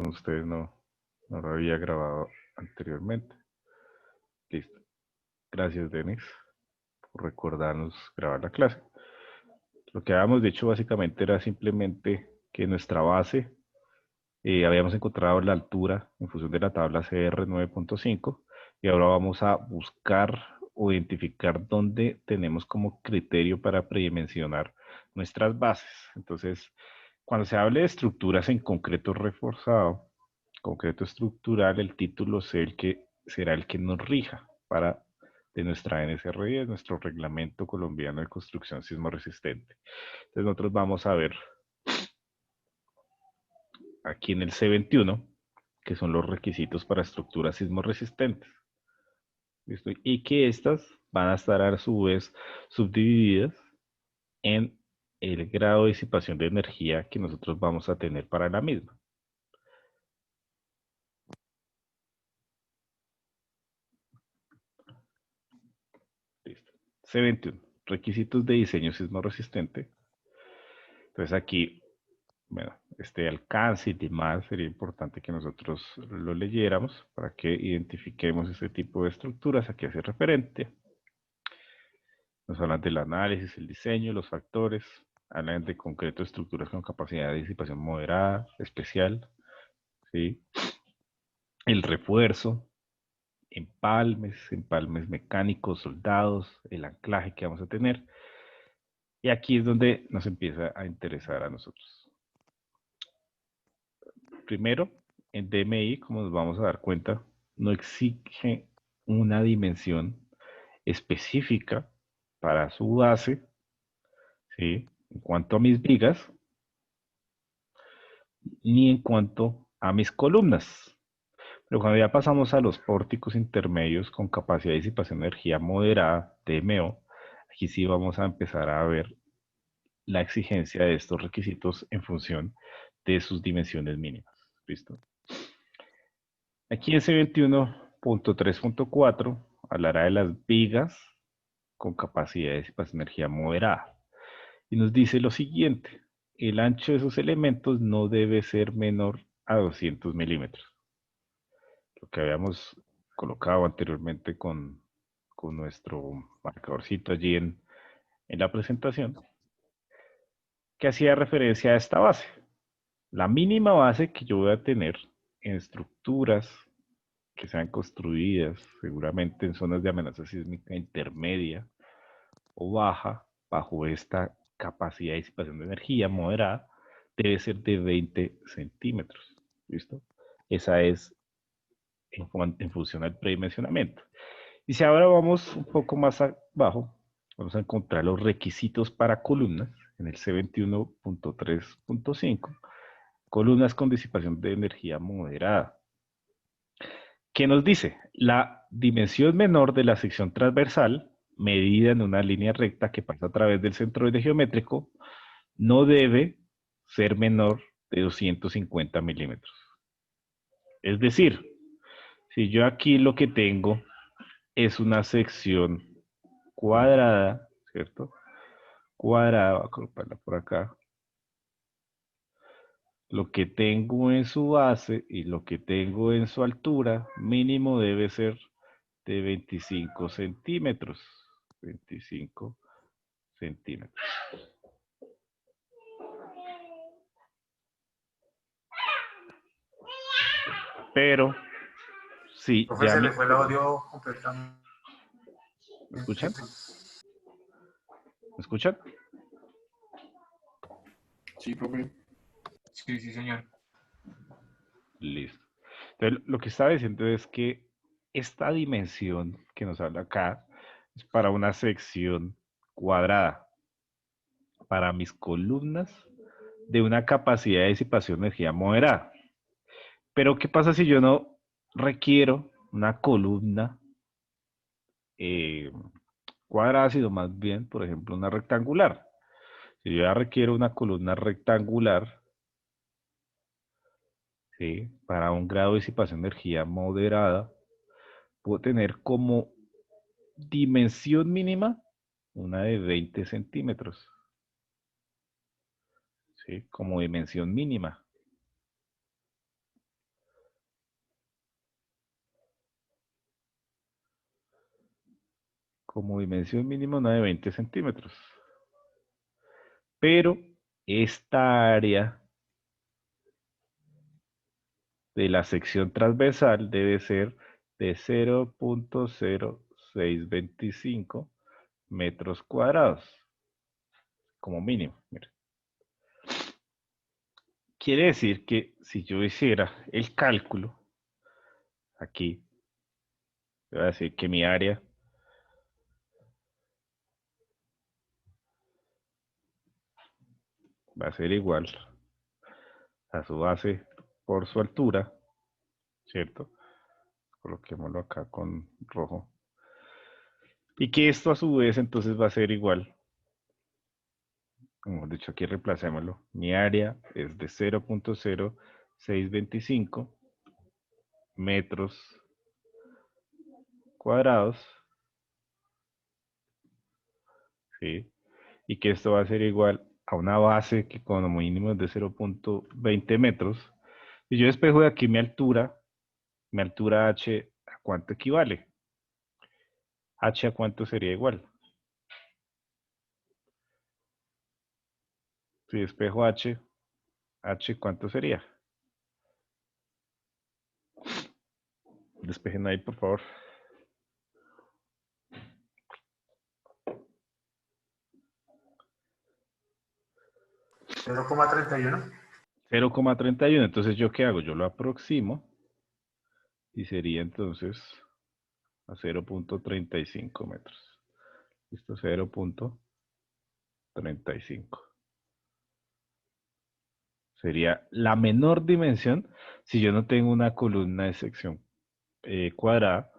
con ustedes no lo había grabado anteriormente. Listo. Gracias, Denis, por recordarnos grabar la clase. Lo que habíamos dicho básicamente era simplemente que nuestra base habíamos encontrado la altura en función de la tabla CR 9.5 y ahora vamos a buscar o identificar dónde tenemos como criterio para predimensionar nuestras bases. Entonces, cuando se hable de estructuras en concreto reforzado, concreto estructural, el título será el que nos rija para de nuestra NSR10, nuestro Reglamento Colombiano de Construcción Sismo Resistente. Entonces nosotros vamos a ver aquí en el C21, que son los requisitos para estructuras sismo resistentes. ¿Listo? Y que estas van a estar a su vez subdivididas en el grado de disipación de energía que nosotros vamos a tener para la misma. Listo. C21, requisitos de diseño sismo resistente. Entonces aquí, bueno, este alcance y demás sería importante que nosotros lo leyéramos para que identifiquemos este tipo de estructuras a qué hace referente. Nos hablan del análisis, el diseño, los factores, hablan de concreto estructuras con capacidad de disipación moderada, especial, ¿sí? El refuerzo, empalmes mecánicos, soldados, el anclaje que vamos a tener. Y aquí es donde nos empieza a interesar a nosotros. Primero, en DMI, como nos vamos a dar cuenta, no exige una dimensión específica para su base, ¿sí? En cuanto a mis vigas, ni en cuanto a mis columnas. Pero cuando ya pasamos a los pórticos intermedios con capacidad de disipación de energía moderada, TMO, aquí sí vamos a empezar a ver la exigencia de estos requisitos en función de sus dimensiones mínimas. ¿Listo? Aquí en C21.3.4 hablará de las vigas con capacidad de disipación de energía moderada. Y nos dice lo siguiente, el ancho de esos elementos no debe ser menor a 200 milímetros. Lo que habíamos colocado anteriormente con nuestro marcadorcito allí en la presentación, que hacía referencia a esta base. La mínima base que yo voy a tener en estructuras que sean construidas seguramente en zonas de amenaza sísmica intermedia o baja, bajo esta capacidad de disipación de energía moderada, debe ser de 20 centímetros. ¿Listo? Esa es en función al predimensionamiento. Y si ahora vamos un poco más abajo, vamos a encontrar los requisitos para columnas en el C21.3.5, columnas con disipación de energía moderada. ¿Qué nos dice? La dimensión menor de la sección transversal, medida en una línea recta que pasa a través del centroide geométrico, no debe ser menor de 250 milímetros. Es decir, si yo aquí lo que tengo es una sección cuadrada, ¿cierto? Cuadrada, voy a colocarla por acá. Lo que tengo en su base y lo que tengo en su altura mínimo debe ser de 25 centímetros. 25 centímetros. Pero, sí, Profe, ya se mi... le fue el audio completamente. ¿Me escuchan? ¿Me escuchan? Sí, profe. Sí, sí, señor. Listo. Entonces, lo que estaba diciendo es que esta dimensión que nos habla acá es para una sección cuadrada, para mis columnas de una capacidad de disipación de energía moderada. Pero, ¿qué pasa si yo no requiero una columna eh, cuadrada, sino más bien, por ejemplo, una rectangular? Si yo ya requiero una columna rectangular, ¿sí? Para un grado de disipación de energía moderada, puedo tener como dimensión mínima una de 20 centímetros, ¿sí? Como dimensión mínima. como dimensión mínima una de 20 centímetros. Pero esta área de la sección transversal debe ser de 0.0625 metros cuadrados, como mínimo. Mira. Quiere decir que si yo hiciera el cálculo, aquí, voy a decir que mi área va a ser igual a su base por su altura, ¿cierto? Coloquémoslo acá con rojo. Y que esto a su vez entonces va a ser igual, como dicho aquí reemplacémoslo, mi área es de 0.0625 metros cuadrados, ¿sí? Y que esto va a ser igual a una base que como mínimo es de 0.20 metros. Y yo despejo de aquí mi altura h, ¿a cuánto equivale? H a cuánto sería igual. Si despejo h, h cuánto sería. Despejen ahí, por favor. 0,31. 0,31. Entonces, ¿yo qué hago? Yo lo aproximo y sería entonces a 0.35 metros. Listo, 0.35. Sería la menor dimensión si yo no tengo una columna de sección cuadrada,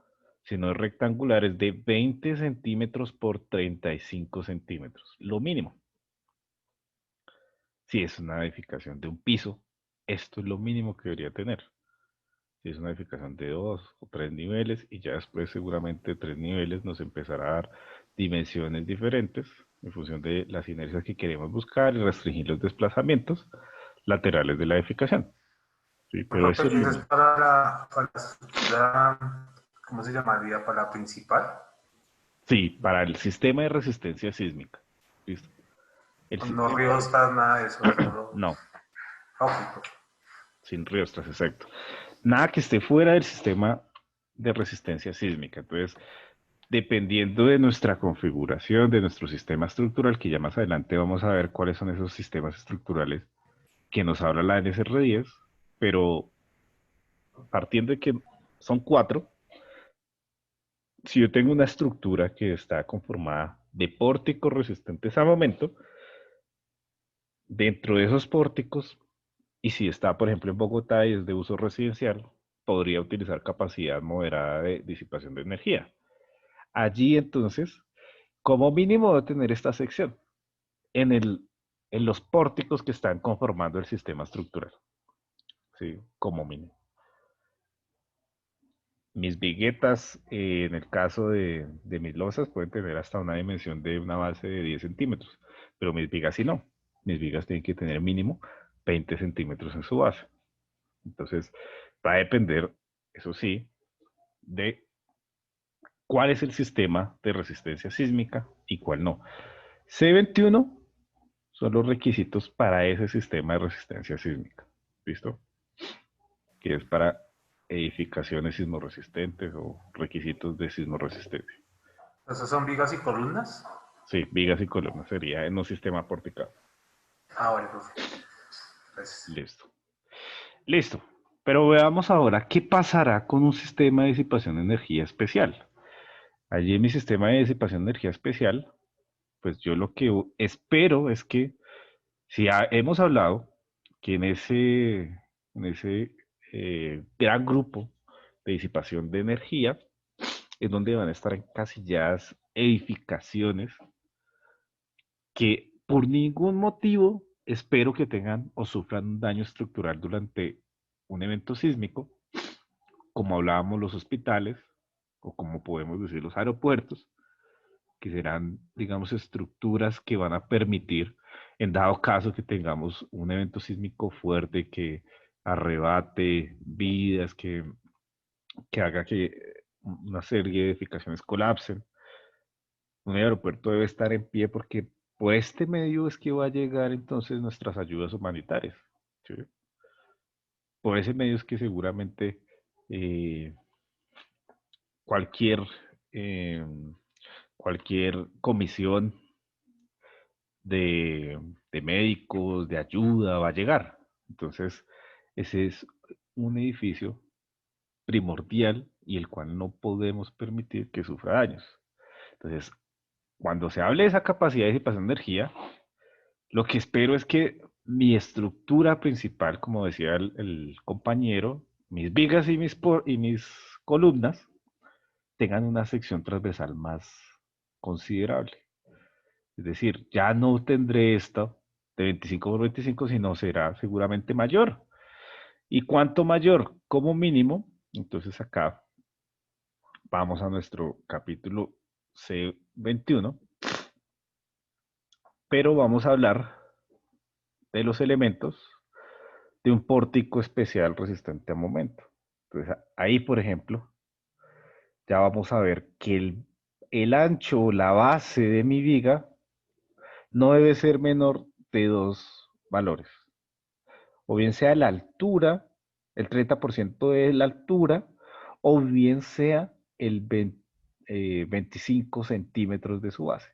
sino rectangular, es de 20 centímetros por 35 centímetros. Lo mínimo. Si es una edificación de un piso, esto es lo mínimo que debería tener. Si es una edificación de 2 o 3 niveles, y ya después seguramente 3 niveles nos empezará a dar dimensiones diferentes en función de las inercias que queremos buscar y restringir los desplazamientos laterales de la edificación. Sí, pero eso Profe, es lo eso es mínimo. para la estructura, ¿cómo se llamaría? Para la principal. Sí, para el sistema de resistencia sísmica. ¿Listo? El No sistema de... riostas, nada de eso, solo No, óptico. sin riostras, exacto. Nada que esté fuera del sistema de resistencia sísmica. Entonces, dependiendo de nuestra configuración, de nuestro sistema estructural, que ya más adelante vamos a ver cuáles son esos sistemas estructurales que nos habla la NSR10, pero partiendo de que son 4, si yo tengo una estructura que está conformada de pórticos resistentes a momento, dentro de esos pórticos, y si está, por ejemplo, en Bogotá y es de uso residencial, podría utilizar capacidad moderada de disipación de energía. Allí entonces, como mínimo debe tener esta sección en, en los pórticos que están conformando el sistema estructural, ¿sí? Como mínimo. Mis viguetas, en el caso de mis losas, pueden tener hasta una dimensión de una base de 10 centímetros, pero mis vigas sí no. Mis vigas tienen que tener mínimo 20 centímetros en su base. Entonces, va a depender, eso sí, de cuál es el sistema de resistencia sísmica y cuál no. C21 son los requisitos para ese sistema de resistencia sísmica. ¿Listo? Que es para edificaciones sismoresistentes o requisitos de sismoresistencia. ¿Esos son vigas y columnas? Sí, vigas y columnas sería en un sistema porticado. Ah, vale, profe. Pues, Listo. Listo. Pero veamos ahora qué pasará con un sistema de disipación de energía especial. Allí en mi sistema de disipación de energía especial, pues yo lo que espero es que, si hemos hablado que en ese gran grupo de disipación de energía, es donde van a estar encasilladas edificaciones que por ningún motivo espero que tengan o sufran un daño estructural durante un evento sísmico, como hablábamos los hospitales, o como podemos decir los aeropuertos, que serán, digamos, estructuras que van a permitir, en dado caso que tengamos un evento sísmico fuerte que arrebate vidas, que haga que una serie de edificaciones colapsen, un aeropuerto debe estar en pie porque por este medio es que va a llegar entonces nuestras ayudas humanitarias. ¿Sí? Por ese medio es que seguramente eh, cualquier, eh, cualquier comisión de, de médicos, de ayuda, va a llegar. Entonces, ese es un edificio primordial y el cual no podemos permitir que sufra daños. Entonces, cuando se hable de esa capacidad de disipación de energía, lo que espero es que mi estructura principal, como decía el compañero, mis vigas y mis columnas, tengan una sección transversal más considerable. Es decir, ya no tendré esto de 25 por 25, sino será seguramente mayor. ¿Y cuánto mayor? Como mínimo. Entonces acá vamos a nuestro capítulo C21, pero vamos a hablar de los elementos de un pórtico especial resistente a momento. Entonces ahí, por ejemplo, ya vamos a ver que el ancho o la base de mi viga no debe ser menor de dos valores. O bien sea la altura, el 30% de la altura, o bien sea el 25 centímetros de su base.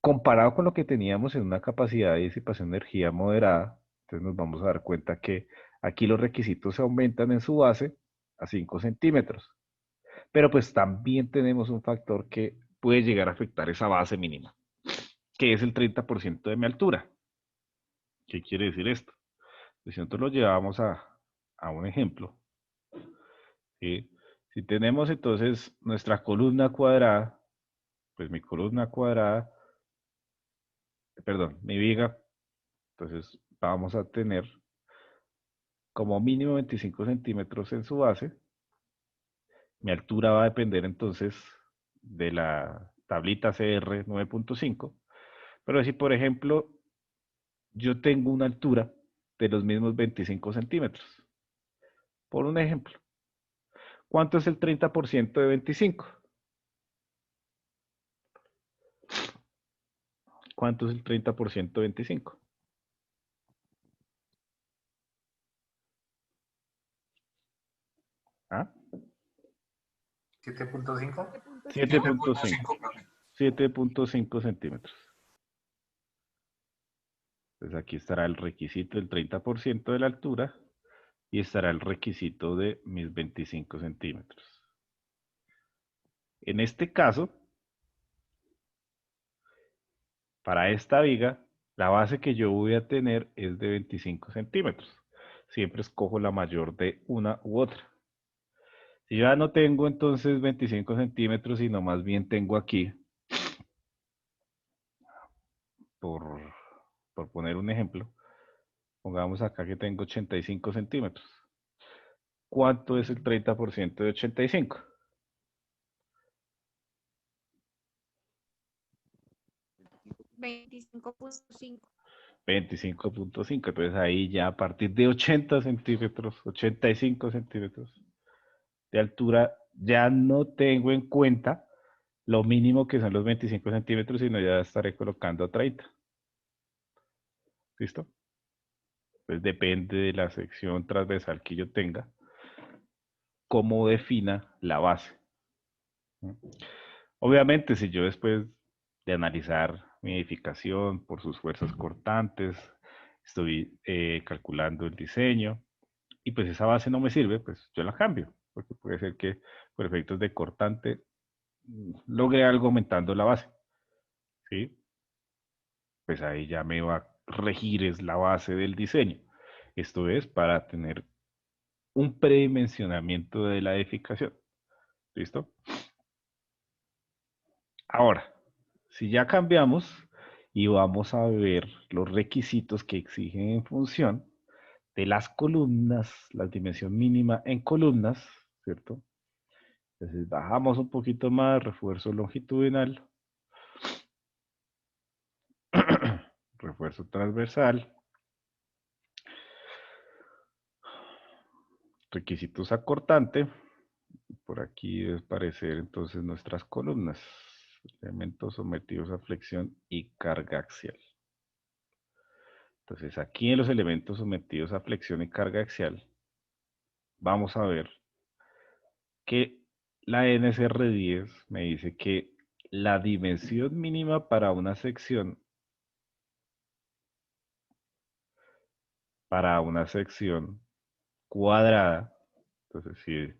Comparado con lo que teníamos en una capacidad de disipación de energía moderada, entonces nos vamos a dar cuenta que aquí los requisitos se aumentan en su base a 5 centímetros. Pero pues también tenemos un factor que puede llegar a afectar esa base mínima, que es el 30% de mi altura. ¿Qué quiere decir esto? Pues si nosotros lo llevamos a un ejemplo, ¿sí? Si tenemos entonces nuestra columna cuadrada, pues mi columna cuadrada, perdón, mi viga, entonces vamos a tener como mínimo 25 centímetros en su base. Mi altura va a depender entonces de la tablita CR 9.5. Pero si, por ejemplo, yo tengo una altura de los mismos 25 centímetros, por un ejemplo, ¿cuánto es el 30% de 25? ¿Cuánto es el 30% de 25? ¿Ah? 7.5. 7.5. 7.5 centímetros. Entonces aquí estará el requisito del 30% de la altura y estará el requisito de mis 25 centímetros. En este caso, para esta viga, la base que yo voy a tener es de 25 centímetros. Siempre escojo la mayor de una u otra. Si ya no tengo entonces 25 centímetros, sino más bien tengo aquí, por, por poner un ejemplo, pongamos acá que tengo 85 centímetros. ¿Cuánto es el 30% de 85? 25.5. 25.5. Entonces ahí ya a partir de 80 centímetros, 85 centímetros de altura, ya no tengo en cuenta lo mínimo que son los 25 centímetros, sino ya estaré colocando 30. ¿Listo? Pues depende de la sección transversal que yo tenga, cómo defina la base. Obviamente, si yo después de analizar mi edificación por sus fuerzas cortantes, estoy calculando el diseño y pues esa base no me sirve, pues yo la cambio, porque puede ser que por efectos de cortante logre algo aumentando la base, ¿sí? Pues ahí ya me va a regir es la base del diseño. Esto es para tener un predimensionamiento de la edificación. ¿Listo? Ahora, si ya cambiamos y vamos a ver los requisitos que exigen en función de las columnas, la dimensión mínima en columnas, ¿cierto? Entonces bajamos un poquito más, refuerzo longitudinal, refuerzo transversal, requisitos acortante. Por aquí debe aparecer entonces nuestras columnas. Elementos sometidos a flexión y carga axial. Entonces, aquí en los elementos sometidos a flexión y carga axial, vamos a ver que la NSR10 me dice que la dimensión mínima para una sección cuadrada, entonces si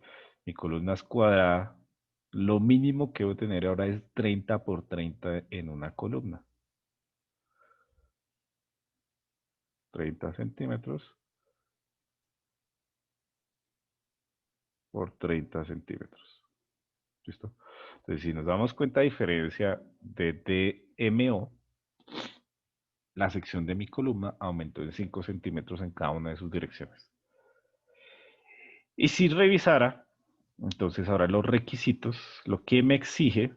mi columna es cuadrada, lo mínimo que debo tener ahora es 30 por 30 en una columna. 30 centímetros por 30 centímetros. ¿Listo? Entonces, si nos damos cuenta, diferencia de DMO, la sección de mi columna aumentó en 5 centímetros en cada una de sus direcciones. Y si revisara, entonces ahora los requisitos, lo que me exige,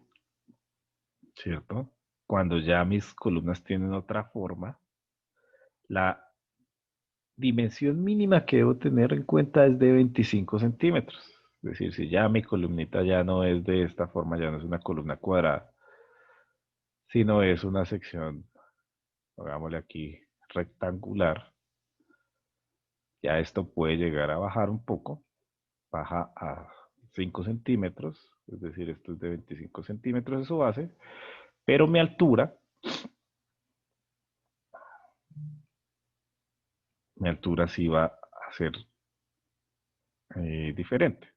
¿cierto? Cuando ya mis columnas tienen otra forma, la dimensión mínima que debo tener en cuenta es de 25 centímetros. Es decir, si ya mi columnita ya no es de esta forma, ya no es una columna cuadrada, sino es una sección, hagámosle aquí, rectangular, ya esto puede llegar a bajar un poco, baja a 5 centímetros, es decir, esto es de 25 centímetros de su base, pero mi altura sí va a ser diferente.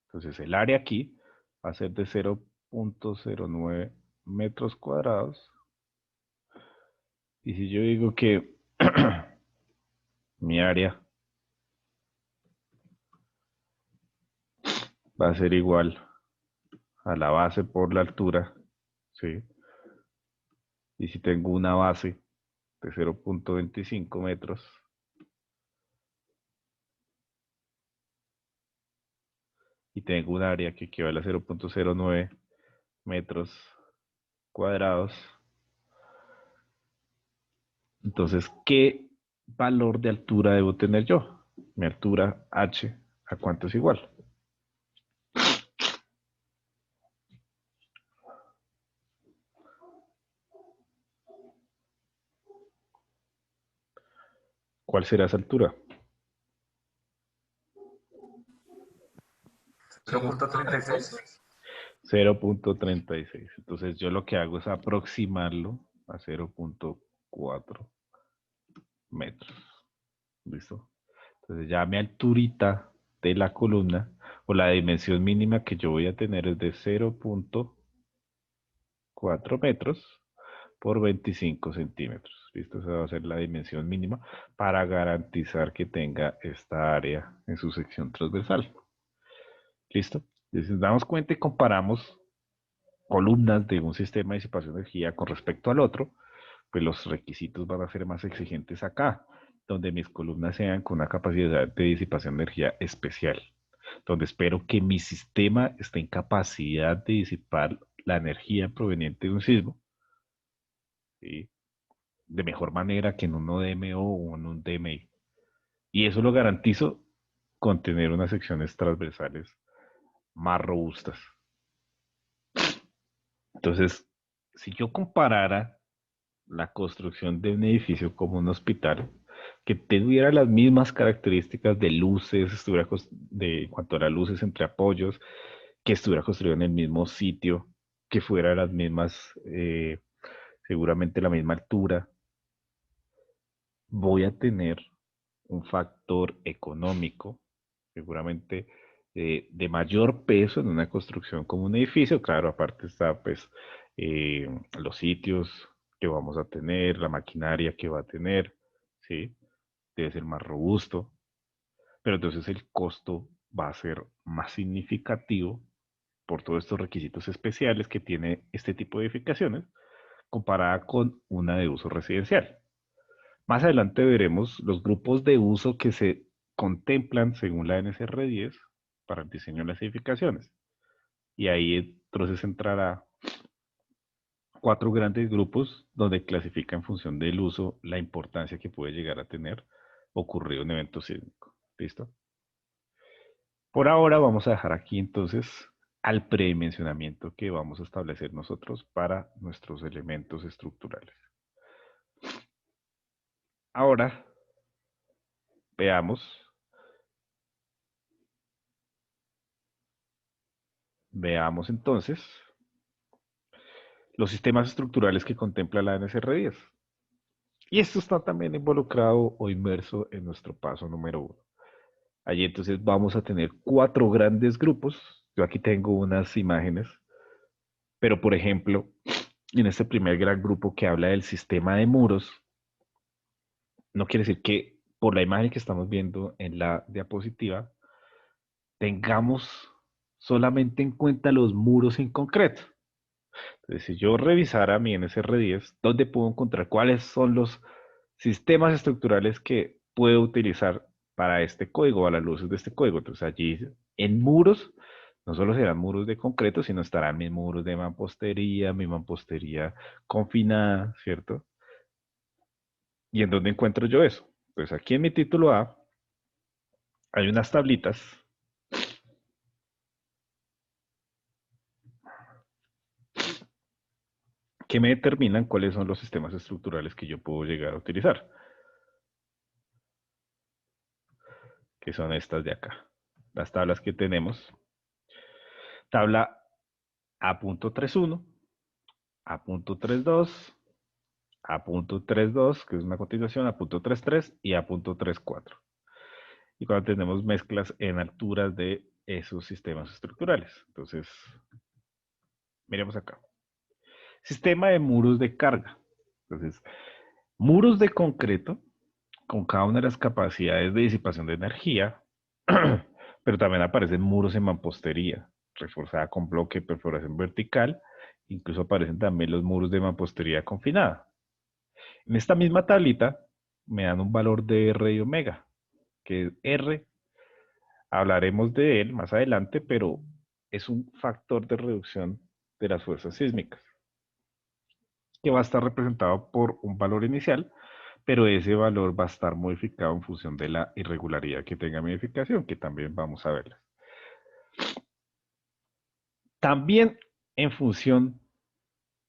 Entonces el área aquí va a ser de 0.09 metros cuadrados. Y si yo digo que mi área va a ser igual a la base por la altura, ¿sí? Y si tengo una base de 0.25 metros, y tengo un área que equivale a 0.09 metros cuadrados, entonces, ¿qué valor de altura debo tener yo? Mi altura h, ¿a cuánto es igual? ¿Cuál será esa altura? 0.36. 0.36. Entonces yo lo que hago es aproximarlo a 0.4 metros. ¿Listo? Entonces ya mi alturita de la columna o la dimensión mínima que yo voy a tener es de 0.4 metros por 25 centímetros. ¿Listo? Esa va a ser la dimensión mínima para garantizar que tenga esta área en su sección transversal. ¿Listo? Entonces nos damos cuenta y comparamos columnas de un sistema de disipación de energía con respecto al otro, pues los requisitos van a ser más exigentes acá, donde mis columnas sean con una capacidad de disipación de energía especial, donde espero que mi sistema esté en capacidad de disipar la energía proveniente de un sismo, ¿sí? De mejor manera que en un ODMO o en un DMI. Y eso lo garantizo con tener unas secciones transversales más robustas. Entonces, si yo comparara la construcción de un edificio como un hospital, que tuviera las mismas características de luces, estuviera en cuanto a las luces entre apoyos, que estuviera construido en el mismo sitio, que fuera las mismas, seguramente la misma altura, voy a tener un factor económico, seguramente de mayor peso en una construcción como un edificio. Claro, aparte está pues los sitios que vamos a tener, la maquinaria que va a tener, ¿sí? Debe ser más robusto, pero entonces el costo va a ser más significativo por todos estos requisitos especiales que tiene este tipo de edificaciones comparada con una de uso residencial. Más adelante veremos los grupos de uso que se contemplan según la NSR10 para el diseño de las edificaciones. Y ahí entonces entrará 4 grandes grupos donde clasifica en función del uso la importancia que puede llegar a tener ocurrido un evento sísmico. ¿Listo? Por ahora vamos a dejar aquí entonces al predimensionamiento que vamos a establecer nosotros para nuestros elementos estructurales. Ahora veamos, veamos entonces los sistemas estructurales que contempla la NSR10. Y esto está también involucrado o inmerso en nuestro paso número 1. Allí entonces vamos a tener 4 grandes grupos. Yo aquí tengo unas imágenes, pero por ejemplo, en este primer gran grupo que habla del sistema de muros, no quiere decir que por la imagen que estamos viendo en la diapositiva, tengamos solamente en cuenta los muros en concreto. Entonces, si yo revisara mi NSR10, ¿dónde puedo encontrar cuáles son los sistemas estructurales que puedo utilizar para este código, a las luces de este código? Entonces, allí en muros, no solo serán muros de concreto, sino estarán mis muros de mampostería, mi mampostería confinada, ¿cierto? ¿Y en dónde encuentro yo eso? Pues aquí en mi título A hay unas tablitas que me determinan cuáles son los sistemas estructurales que yo puedo llegar a utilizar, que son estas de acá. Las tablas que tenemos. Tabla A.31, A.32, A.32, que es una continuación, A.33 y A.34. Y cuando tenemos mezclas en alturas de esos sistemas estructurales. Entonces, miremos acá. Sistema de muros de carga. Entonces, muros de concreto con cada una de las capacidades de disipación de energía, pero también aparecen muros en mampostería, reforzada con bloque, perforación vertical, incluso aparecen también los muros de mampostería confinada. En esta misma tablita me dan un valor de R y omega, que R, hablaremos de él más adelante, pero es un factor de reducción de las fuerzas sísmicas, que va a estar representado por un valor inicial, pero ese valor va a estar modificado en función de la irregularidad que tenga mi edificación, que también vamos a verla. También en función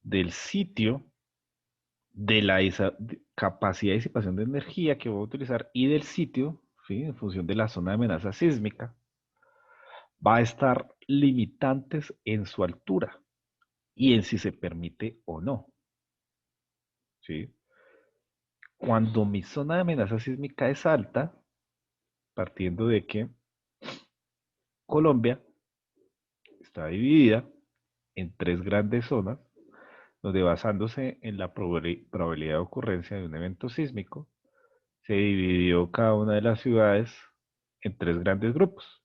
del sitio, de la capacidad de disipación de energía que voy a utilizar y del sitio, ¿sí? En función de la zona de amenaza sísmica, va a estar limitantes en su altura y en si se permite o no. ¿Sí? Cuando mi zona de amenaza sísmica es alta, partiendo de que Colombia está dividida en 3 grandes zonas, donde basándose en la probabilidad de ocurrencia de un evento sísmico, se dividió cada una de las ciudades en 3 grandes grupos.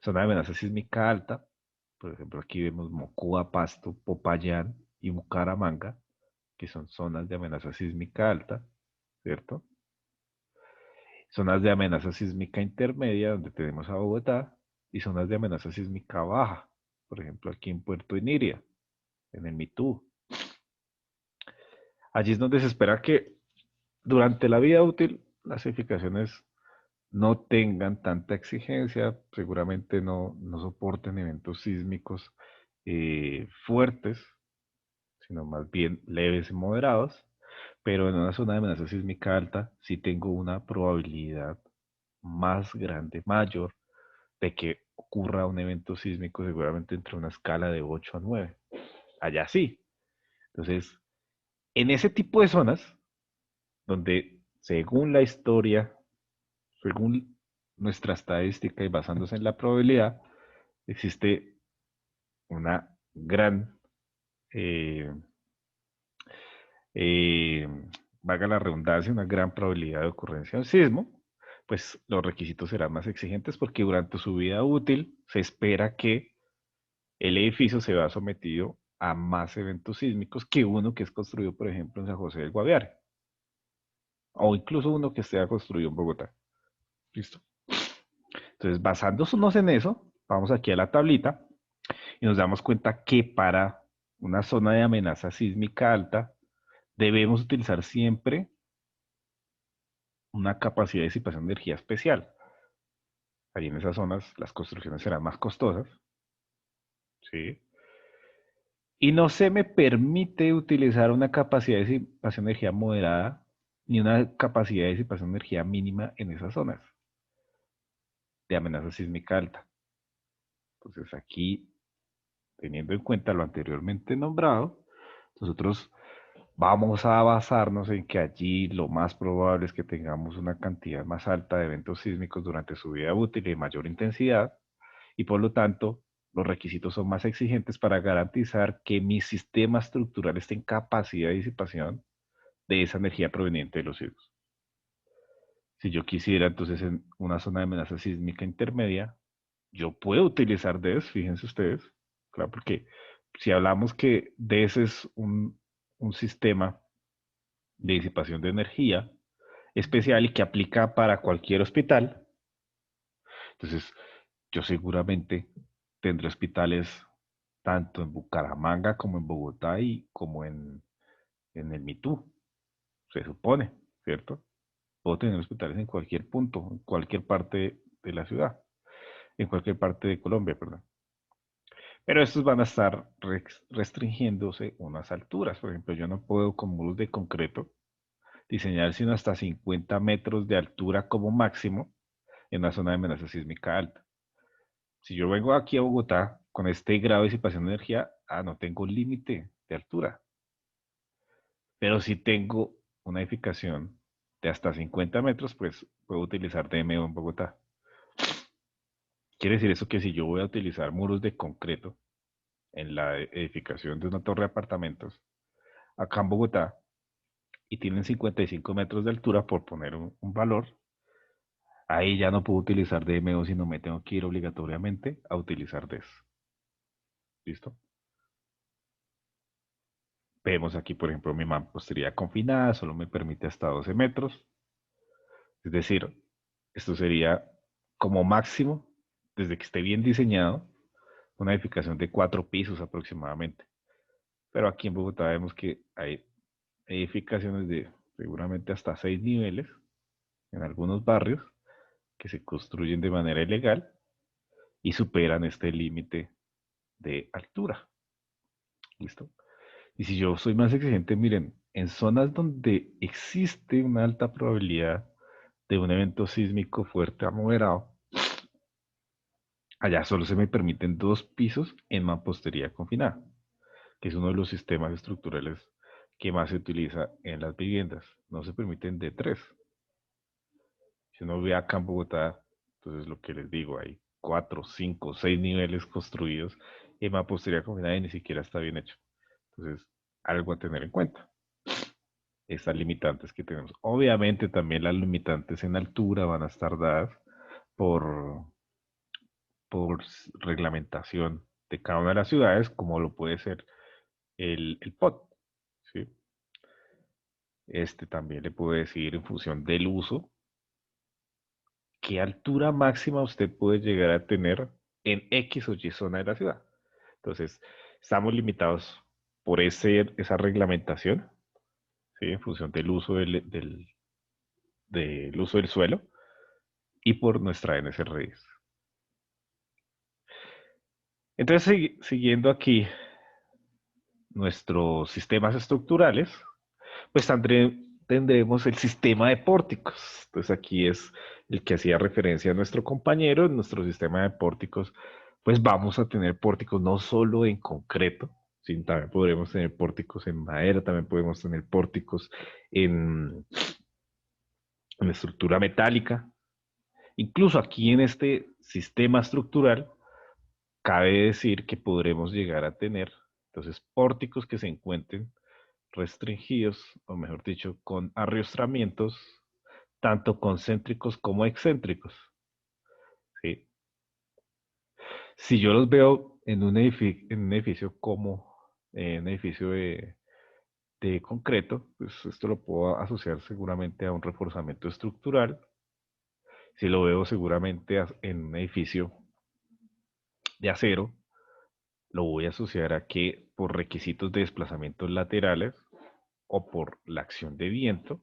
Zona de amenaza sísmica alta, por ejemplo aquí vemos Mocoa, Pasto, Popayán y Bucaramanga, que son zonas de amenaza sísmica alta, ¿cierto? Zonas de amenaza sísmica intermedia, donde tenemos a Bogotá, y zonas de amenaza sísmica baja, por ejemplo aquí en Puerto Iniria, en el Mitú. Allí es donde se espera que durante la vida útil las edificaciones no tengan tanta exigencia, seguramente no soporten eventos sísmicos fuertes, sino más bien leves y moderados, pero en una zona de amenaza sísmica alta sí tengo una probabilidad más grande, mayor, de que ocurra un evento sísmico seguramente entre una escala de 8 a 9. Allá sí. Entonces, en ese tipo de zonas, donde según la historia, según nuestra estadística y basándose en la probabilidad, existe una gran, eh, eh, valga la redundancia, una gran probabilidad de ocurrencia de un sismo, pues los requisitos serán más exigentes porque durante su vida útil se espera que el edificio se vea sometido a más eventos sísmicos que uno que es construido, por ejemplo, en San José del Guaviare, o incluso uno que esté construido en Bogotá. ¿Listo? Entonces, basándonos en eso, vamos aquí a la tablita y nos damos cuenta que para una zona de amenaza sísmica alta debemos utilizar siempre una capacidad de disipación de energía especial. Allí en esas zonas las construcciones serán más costosas, ¿sí? Y no se me permite utilizar una capacidad de disipación de energía moderada ni una capacidad de disipación de energía mínima en esas zonas de amenaza sísmica alta. Entonces aquí, teniendo en cuenta lo anteriormente nombrado, nosotros vamos a basarnos en que allí lo más probable es que tengamos una cantidad más alta de eventos sísmicos durante su vida útil y de mayor intensidad, y por lo tanto los requisitos son más exigentes para garantizar que mi sistema estructural esté en capacidad de disipación de esa energía proveniente de los sismos. Si yo quisiera entonces en una zona de amenaza sísmica intermedia, yo puedo utilizar DES, fíjense ustedes, claro, porque si hablamos que DES es un sistema de disipación de energía especial y que aplica para cualquier hospital, entonces yo seguramente tendré hospitales tanto en Bucaramanga como en Bogotá y como en el Mitú, se supone, ¿cierto? Puedo tener hospitales en cualquier punto, en cualquier parte de la ciudad, en cualquier parte de Colombia, perdón. Pero estos van a estar restringiéndose unas alturas. Por ejemplo, yo no puedo con muros de concreto diseñar sino hasta 50 metros de altura como máximo en una zona de amenaza sísmica alta. Si yo vengo aquí a Bogotá con este grado de disipación de energía, no tengo límite de altura. Pero si tengo una edificación de hasta 50 metros, pues puedo utilizar DMO en Bogotá. Quiere decir eso que si yo voy a utilizar muros de concreto en la edificación de una torre de apartamentos, acá en Bogotá, y tienen 55 metros de altura, por poner un valor, ahí ya no puedo utilizar DMO, sino me tengo que ir obligatoriamente a utilizar DES. ¿Listo? Vemos aquí, por ejemplo, mi mampostería confinada, solo me permite hasta 12 metros. Es decir, esto sería como máximo, desde que esté bien diseñado, una edificación de 4 pisos aproximadamente. Pero aquí en Bogotá vemos que hay edificaciones de seguramente hasta 6 niveles en algunos barrios que se construyen de manera ilegal y superan este límite de altura. ¿Listo? Y si yo soy más exigente, miren, en zonas donde existe una alta probabilidad de un evento sísmico fuerte a moderado, allá solo se me permiten 2 pisos en mampostería confinada, que es uno de los sistemas estructurales que más se utiliza en las viviendas. No se permiten de 3. Si uno ve acá en Bogotá, entonces lo que les digo, hay 4, 5, 6 niveles construidos y mampostería confinada y ni siquiera está bien hecho. Entonces, algo a tener en cuenta. Estas limitantes que tenemos. Obviamente también las limitantes en altura van a estar dadas por, por reglamentación de cada una de las ciudades, como lo puede ser el POT. ¿Sí? Este también le puede decir en función del uso qué altura máxima usted puede llegar a tener en X o Y zona de la ciudad. Entonces, estamos limitados por esa reglamentación, ¿sí? En función del uso del uso del suelo y por nuestra NSRIs. Entonces, siguiendo aquí nuestros sistemas estructurales, pues tendremos el sistema de pórticos. Entonces aquí es el que hacía referencia a nuestro compañero. En nuestro sistema de pórticos, pues vamos a tener pórticos no solo en concreto, sino también podremos tener pórticos en madera, también podemos tener pórticos en, en estructura metálica. Incluso aquí en este sistema estructural, cabe decir que podremos llegar a tener, entonces, pórticos que se encuentren restringidos, o mejor dicho, con arriostramientos, tanto concéntricos como excéntricos. ¿Sí? Si yo los veo en un edificio como un edificio de concreto, pues esto lo puedo asociar seguramente a un reforzamiento estructural. Si lo veo seguramente en un edificio de acero, lo voy a asociar a que por requisitos de desplazamientos laterales o por la acción de viento,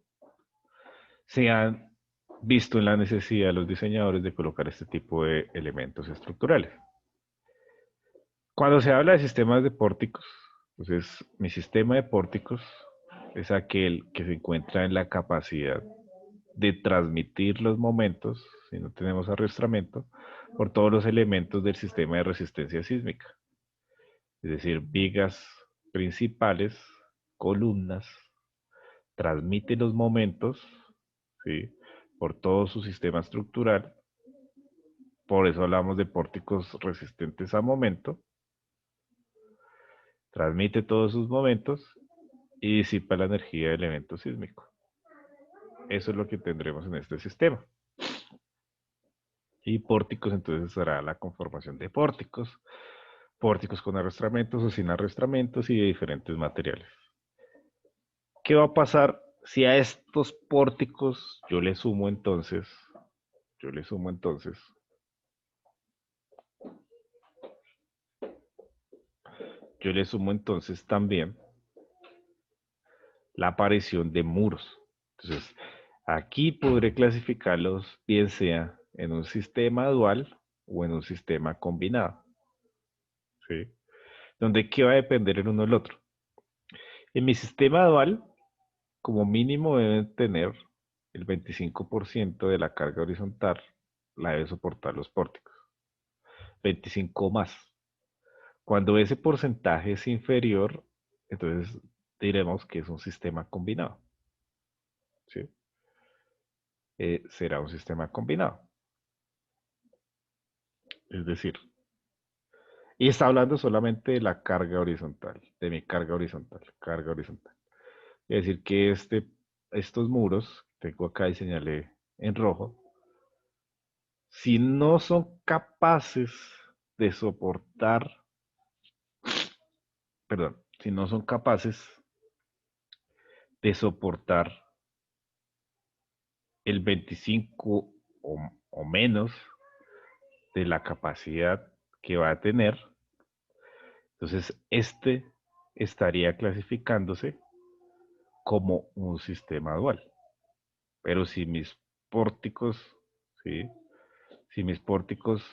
sean visto en la necesidad de los diseñadores de colocar este tipo de elementos estructurales. Cuando se habla de sistemas de pórticos, entonces mi sistema de pórticos es aquel que se encuentra en la capacidad de transmitir los momentos, si no tenemos arrastramiento, por todos los elementos del sistema de resistencia sísmica. Es decir, vigas principales, columnas, transmite los momentos, ¿sí? Por todo su sistema estructural. Por eso hablamos de pórticos resistentes a momento. Transmite todos sus momentos y disipa la energía del evento sísmico. Eso es lo que tendremos en este sistema. Y pórticos, entonces será la conformación de pórticos, pórticos con arrastramientos o sin arrastramientos y de diferentes materiales. ¿Qué va a pasar si a estos pórticos yo le sumo entonces, yo le sumo entonces también la aparición de muros? Entonces, aquí podré clasificarlos bien sea en un sistema dual o en un sistema combinado, ¿sí? Donde qué va a depender el uno del otro. En mi sistema dual, como mínimo deben tener el 25% de la carga horizontal, la debe soportar los pórticos. 25 más. Cuando ese porcentaje es inferior, entonces diremos que es un sistema combinado, ¿sí? Será un sistema combinado. Es decir, y está hablando solamente de la carga horizontal, de mi carga horizontal, carga horizontal. Es decir, que estos muros, tengo acá y señalé en rojo, si no son capaces de soportar, perdón, si no son capaces de soportar el 25 o menos de la capacidad que va a tener, entonces este estaría clasificándose como un sistema dual. Pero si mis pórticos, ¿sí? Si mis pórticos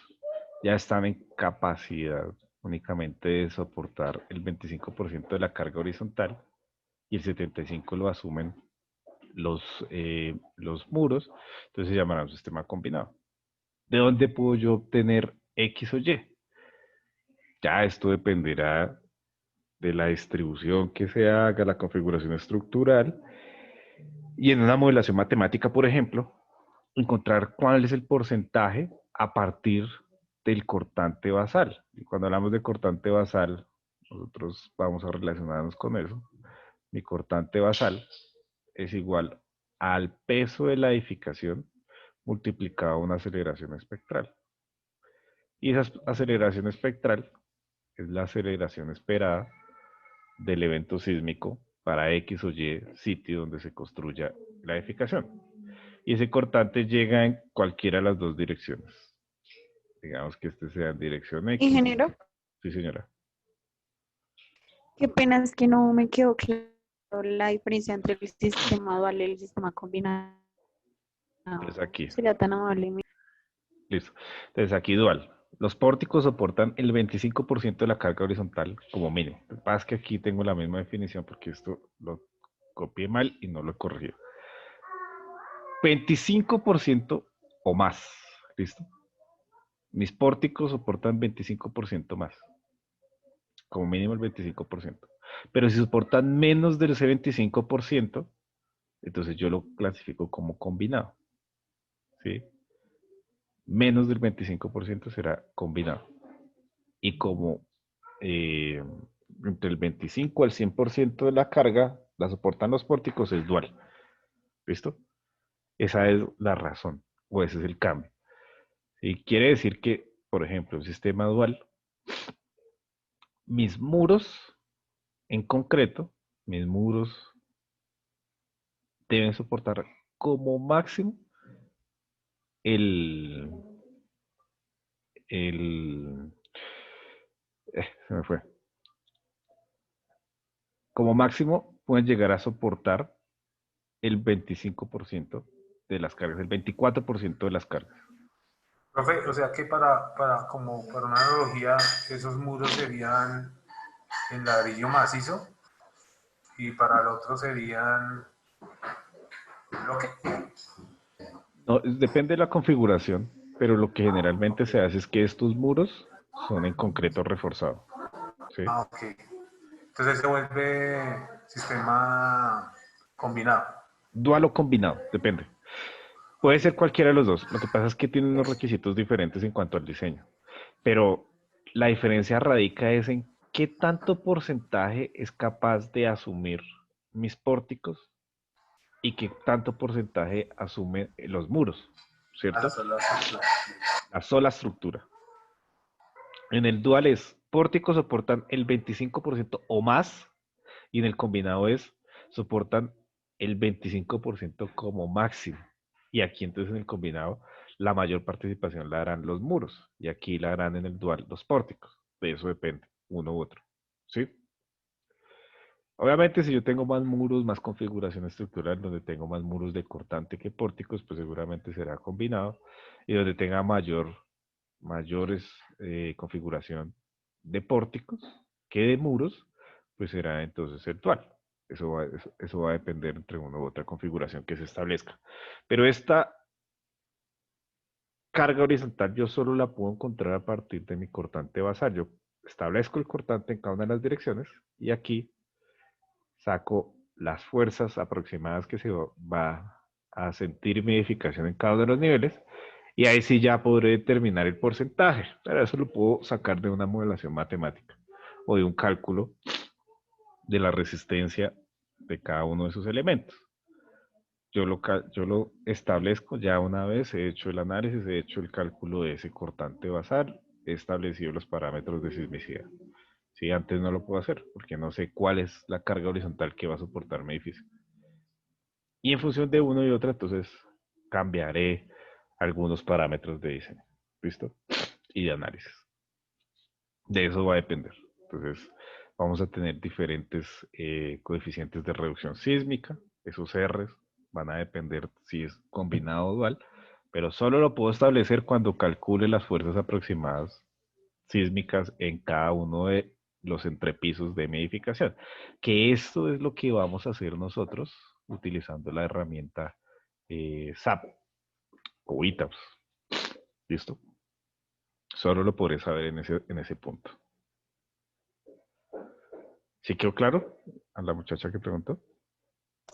ya están en capacidad únicamente de soportar el 25% de la carga horizontal y el 75% lo asumen los muros, entonces se llamará un sistema combinado. ¿De dónde puedo yo obtener X o Y? Ya esto dependerá de la distribución que se haga, la configuración estructural y en una modelación matemática, por ejemplo, encontrar cuál es el porcentaje a partir del cortante basal. Y cuando hablamos de cortante basal, nosotros vamos a relacionarnos con eso. Mi cortante basal es igual al peso de la edificación multiplicado a una aceleración espectral. Y esa aceleración espectral es la aceleración esperada del evento sísmico para X o Y sitio donde se construya la edificación. Y ese cortante llega en cualquiera de las dos direcciones. Digamos que este sea en dirección X. Ingeniero, Sí, señora. qué pena es que no me quedó claro la diferencia entre el sistema dual y el sistema combinado. Entonces aquí, Sería tan amable. listo. Entonces aquí dual. Los pórticos soportan el 25% de la carga horizontal como mínimo. Lo que pasa es que aquí tengo la misma definición porque esto lo copié mal y no lo he corregido. 25% o más. ¿Listo? Mis pórticos soportan 25% más. Como mínimo el 25%. Pero si soportan menos del ese 25%, entonces yo lo clasifico como combinado. ¿Sí? Menos del 25% será combinado. Y como eh, entre el 25 al 100% de la carga la soportan los pórticos, es dual. ¿Listo? Esa es la razón, o ese es el cambio. Y quiere decir que, por ejemplo, un sistema dual, mis muros en concreto, mis muros deben soportar como máximo el, el, se me fue, como máximo pueden llegar a soportar el 25% de las cargas, el 24% de las cargas. Profe, o sea que como para una analogía, esos muros serían en ladrillo macizo y para el otro serían bloque. No, depende de la configuración, pero lo que generalmente se hace es que estos muros son en concreto reforzado. ¿Sí? Ah, ok. Entonces se vuelve sistema combinado. Dual o combinado, depende. Puede ser cualquiera de los dos. Lo que pasa es que tienen unos requisitos diferentes en cuanto al diseño. Pero la diferencia radica es en qué tanto porcentaje es capaz de asumir mis pórticos y qué tanto porcentaje asume los muros, Ah, ¿cierto? solo estructura. La sola estructura. En el dual es pórticos soportan el 25% o más y en el combinado es soportan el 25% como máximo. Y aquí entonces en el combinado la mayor participación la darán los muros y aquí la harán en el dual los pórticos. De eso depende, uno u otro. ¿Sí? Obviamente si yo tengo más muros, más configuración estructural, donde tengo más muros de cortante que pórticos, pues seguramente será combinado. Y donde tenga mayores configuración de pórticos que de muros, pues será entonces el dual. Eso va a depender entre una u otra configuración que se establezca. Pero esta carga horizontal yo solo la puedo encontrar a partir de mi cortante basal. Yo establezco el cortante en cada una de las direcciones y aquí saco las fuerzas aproximadas que se va a sentir mi edificación en cada uno de los niveles y ahí sí ya podré determinar el porcentaje, pero eso lo puedo sacar de una modelación matemática o de un cálculo de la resistencia de cada uno de sus elementos. Yo lo establezco ya una vez, he hecho el análisis, he hecho el cálculo de ese cortante basal, he establecido los parámetros de sismicidad. Sí, antes no lo puedo hacer porque no sé cuál es la carga horizontal que va a soportar mi edificio. Y en función de uno y otro, entonces cambiaré algunos parámetros de diseño. ¿Listo? Y de análisis. De eso va a depender. Entonces, vamos a tener diferentes coeficientes de reducción sísmica. Esos R's van a depender si es combinado o dual, pero solo lo puedo establecer cuando calcule las fuerzas aproximadas sísmicas en cada uno de los entrepisos de mi edificación. Que esto es lo que vamos a hacer nosotros utilizando la herramienta SAP o ITAPS. ¿Listo? Solo lo podré saber en ese punto. ¿Sí quedó claro? A la muchacha que preguntó.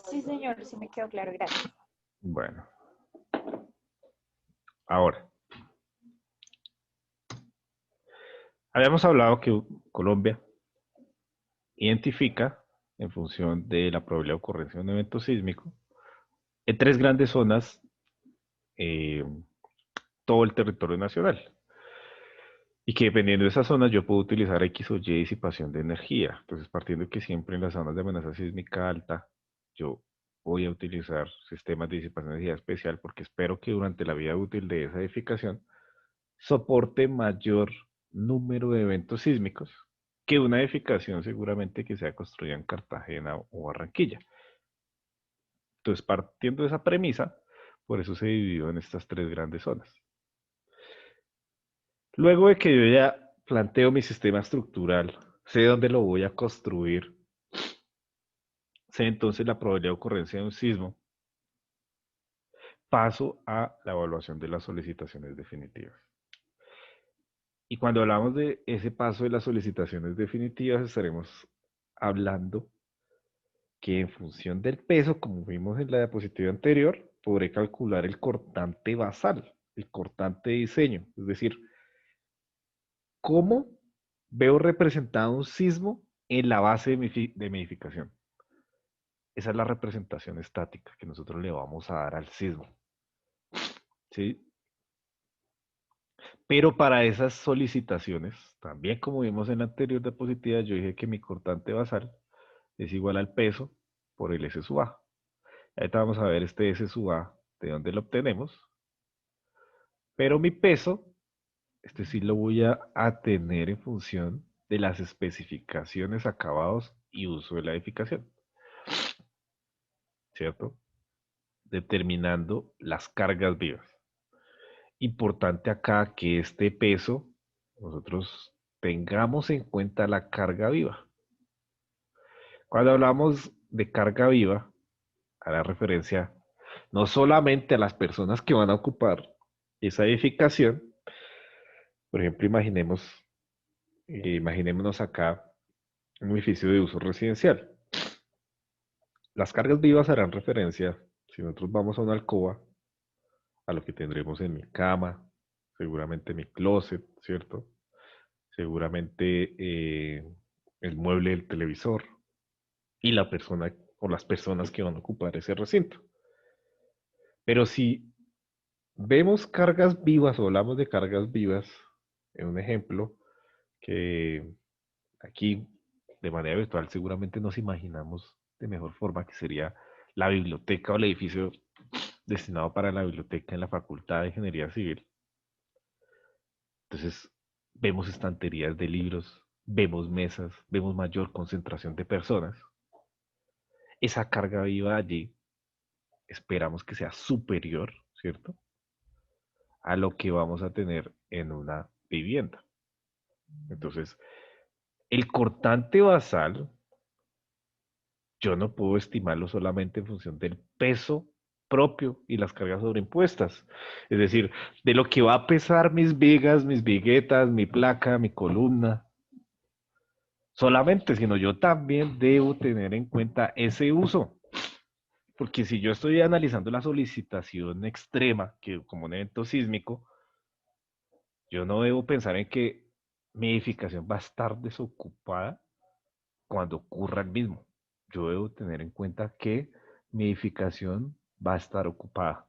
Sí, señor, sí me quedó claro, gracias. Bueno, ahora, habíamos hablado que Colombia identifica, en función de la probabilidad de ocurrencia de un evento sísmico, en tres grandes zonas eh, todo el territorio nacional. Y que dependiendo de esa zona yo puedo utilizar X o Y disipación de energía. Entonces, partiendo de que siempre en las zonas de amenaza sísmica alta, yo voy a utilizar sistemas de disipación de energía especial porque espero que durante la vida útil de esa edificación soporte mayor número de eventos sísmicos que una edificación seguramente que sea construida en Cartagena o Barranquilla. Entonces, partiendo de esa premisa, por eso se dividió en estas tres grandes zonas. Luego de que yo ya planteo mi sistema estructural, sé dónde lo voy a construir, sé entonces la probabilidad de ocurrencia de un sismo, paso a la evaluación de las solicitaciones definitivas. Y cuando hablamos de ese paso de las solicitaciones definitivas, estaremos hablando que en función del peso, como vimos en la diapositiva anterior, podré calcular el cortante basal, el cortante de diseño, es decir, cómo veo representado un sismo en la base de mi edificación. Esa es la representación estática que nosotros le vamos a dar al sismo. ¿Sí? Pero para esas solicitaciones, también como vimos en la anterior diapositiva, yo dije que mi cortante basal es igual al peso por el S sub A. Ahorita vamos a ver este S sub A, de dónde lo obtenemos. Pero mi peso, este sí lo voy a tener en función de las especificaciones, acabados y uso de la edificación. ¿Cierto? determinando las cargas vivas. Importante acá que este peso, nosotros tengamos en cuenta la carga viva. Cuando hablamos de carga viva, hará referencia no solamente a las personas que van a ocupar esa edificación. Por ejemplo, imaginémonos acá un edificio de uso residencial. Las cargas vivas harán referencia, si nosotros vamos a una alcoba, a lo que tendremos en mi cama, seguramente mi closet, ¿cierto? Seguramente el mueble del televisor y la persona o las personas que van a ocupar ese recinto. Pero si vemos cargas vivas o hablamos de cargas vivas, en un ejemplo que aquí de manera virtual seguramente nos imaginamos de mejor forma que sería la biblioteca o el edificio destinado para la biblioteca en la Facultad de Ingeniería Civil. Entonces, vemos estanterías de libros, vemos mesas, vemos mayor concentración de personas. Esa carga viva allí esperamos que sea superior, ¿cierto? A lo que vamos a tener en una vivienda. Entonces, el cortante basal, yo no puedo estimarlo solamente en función del peso propio y las cargas sobreimpuestas. Es decir, de lo que va a pesar mis vigas, mis viguetas, mi placa, mi columna. Solamente, sino yo también debo tener en cuenta ese uso. Porque si yo estoy analizando la solicitación extrema, que como un evento sísmico, yo no debo pensar en que mi edificación va a estar desocupada cuando ocurra el mismo. Yo debo tener en cuenta que mi edificación va a estar ocupada.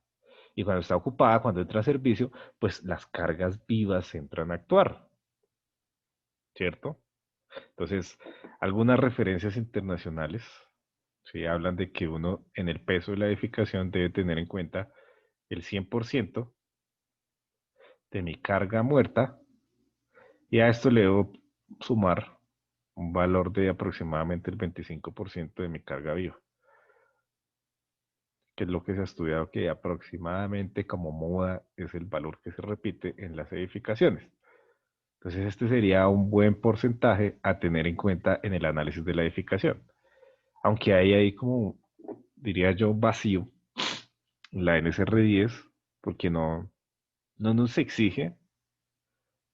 Y cuando está ocupada, cuando entra a servicio, pues las cargas vivas entran a actuar, ¿cierto? Entonces, algunas referencias internacionales, ¿sí? Hablan de que uno en el peso de la edificación debe tener en cuenta el 100% de mi carga muerta y a esto le debo sumar un valor de aproximadamente el 25% de mi carga viva, que es lo que se ha estudiado que aproximadamente como moda es el valor que se repite en las edificaciones. Entonces este sería un buen porcentaje a tener en cuenta en el análisis de la edificación. Aunque hay ahí como, diría yo, vacío en la NSR10, porque no nos exige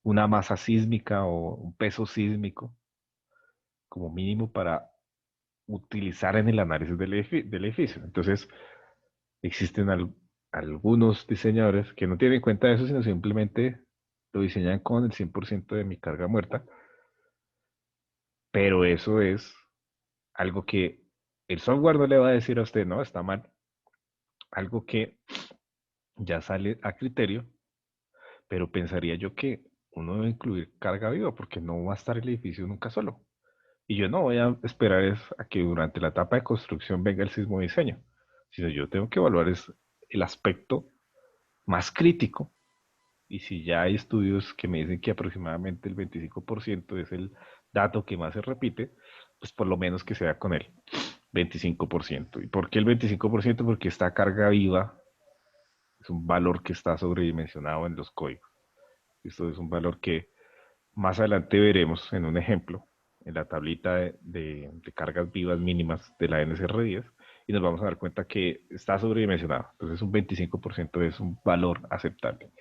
una masa sísmica o un peso sísmico como mínimo para utilizar en el análisis del edificio. Entonces, existen algunos diseñadores que no tienen en cuenta eso, sino simplemente lo diseñan con el 100% de mi carga muerta, pero eso es algo que el software no le va a decir a usted, no, está mal, algo que ya sale a criterio, pero pensaría yo que uno debe incluir carga viva porque no va a estar el edificio nunca solo. Y yo no voy a esperar a que durante la etapa de construcción venga el sismo diseño, sino yo tengo que evaluar el aspecto más crítico. Y si ya hay estudios que me dicen que aproximadamente el 25% es el dato que más se repite, pues por lo menos que sea con el 25%. ¿Y por qué el 25%? Porque esta carga viva es un valor que está sobredimensionado en los códigos. Esto es un valor que más adelante veremos en un ejemplo, en la tablita de cargas vivas mínimas de la NSR10, y nos vamos a dar cuenta que está sobredimensionado. Entonces un 25% es un valor aceptable.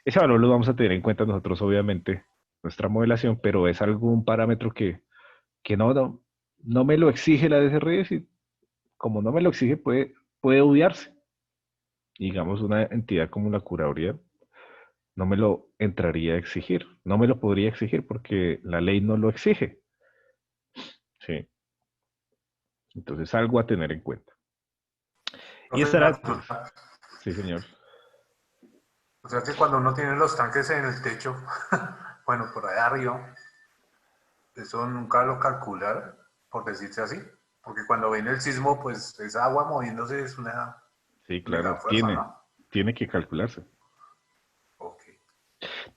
Ese valor lo vamos a tener en cuenta nosotros, obviamente, nuestra modelación, pero es algún parámetro que no me lo exige la DSR10 y como no me lo exige puede obviarse. Digamos, una entidad como la curaduría no me lo entraría a exigir, no me lo podría exigir porque la ley no lo exige. Sí, entonces algo a tener en cuenta. Y Profe, esa una era, consulta. sí señor, O sea que cuando uno tiene los tanques en el techo, bueno, por allá arriba, eso nunca lo calcularon, por decirse así. Porque cuando viene el sismo, pues esa agua moviéndose es una sí, mega claro, fuerza, ¿no? tiene que calcularse, Ok.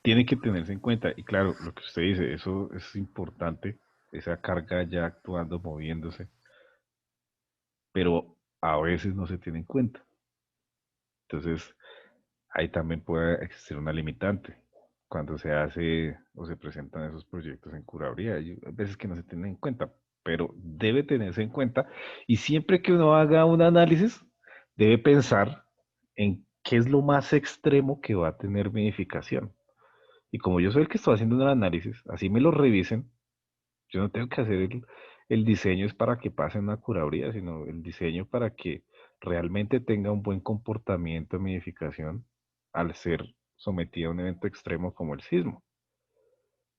tiene que tenerse en cuenta. Y claro, lo que usted dice, eso es importante, esa carga ya actuando, moviéndose, pero a veces no se tiene en cuenta. Entonces, ahí también puede existir una limitante cuando se hace o se presentan esos proyectos en curaduría. Hay veces que no se tienen en cuenta, pero debe tenerse en cuenta. Y siempre que uno haga un análisis, debe pensar en qué es lo más extremo que va a tener mi edificación. Y como yo soy el que estoy haciendo un análisis, así me lo revisen, yo no tengo que hacer el diseño es para que pase una curaduría, sino el diseño para que realmente tenga un buen comportamiento en mi edificación al ser sometida a un evento extremo como el sismo.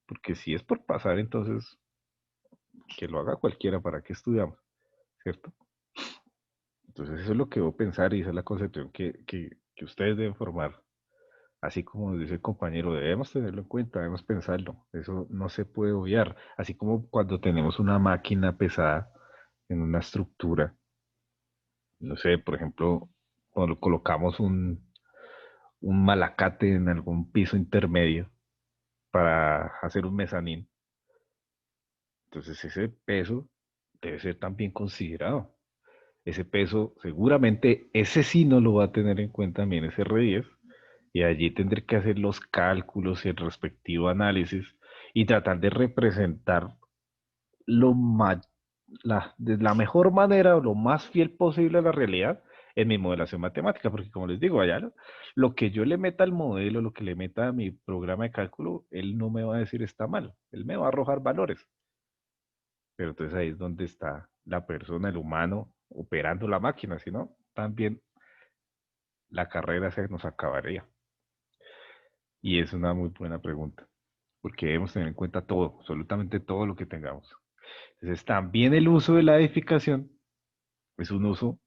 Porque si es por pasar, entonces que lo haga cualquiera, ¿para qué estudiamos? ¿Cierto? Entonces eso es lo que debo pensar y esa es la concepción que ustedes deben formar. Así como dice el compañero, debemos tenerlo en cuenta, debemos pensarlo. Eso no se puede obviar. Así como cuando tenemos una máquina pesada en una estructura, no sé, por ejemplo, cuando colocamos un malacate en algún piso intermedio para hacer un mezanín, entonces ese peso debe ser también considerado. Ese peso, seguramente, ese sí no lo va a tener en cuenta también ese R10, y allí tendré que hacer los cálculos y el respectivo análisis y tratar de representar lo de la mejor manera o lo más fiel posible a la realidad en mi modelación matemática, porque como les digo, allá lo que yo le meta al modelo, lo que le meta a mi programa de cálculo, él no me va a decir está mal, él me va a arrojar valores. Pero entonces ahí es donde está la persona, el humano, operando la máquina, si no, también la carrera se nos acabaría. Y es una muy buena pregunta, porque debemos tener en cuenta todo, absolutamente todo lo que tengamos. Entonces, también el uso de la edificación es un uso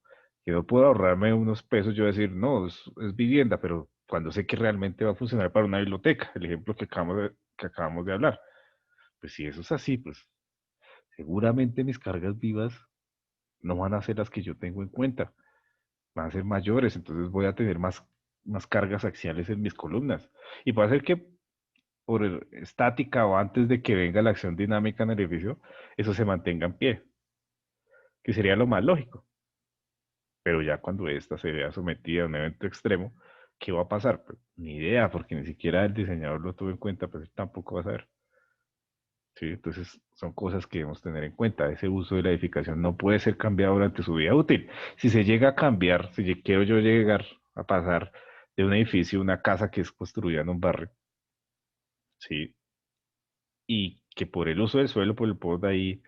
que no puedo ahorrarme unos pesos, yo decir, no, es vivienda, pero cuando sé que realmente va a funcionar para una biblioteca, el ejemplo que acabamos de hablar. Pues si eso es así, pues seguramente mis cargas vivas no van a ser las que yo tengo en cuenta, van a ser mayores, entonces voy a tener más cargas axiales en mis columnas. Y puede ser que por estática o antes de que venga la acción dinámica en el edificio, eso se mantenga en pie, que sería lo más lógico. Pero ya cuando ésta se vea sometida a un evento extremo, ¿qué va a pasar? Pues, ni idea, porque ni siquiera el diseñador lo tuvo en cuenta, pues él tampoco va a saber. ¿Sí? Entonces son cosas que debemos tener en cuenta. Ese uso de la edificación no puede ser cambiado durante su vida útil. Si se llega a cambiar, si quiero yo llegar a pasar de un edificio a una casa que es construida en un barrio, ¿sí? Y que por el uso del suelo, por el poder de ahí,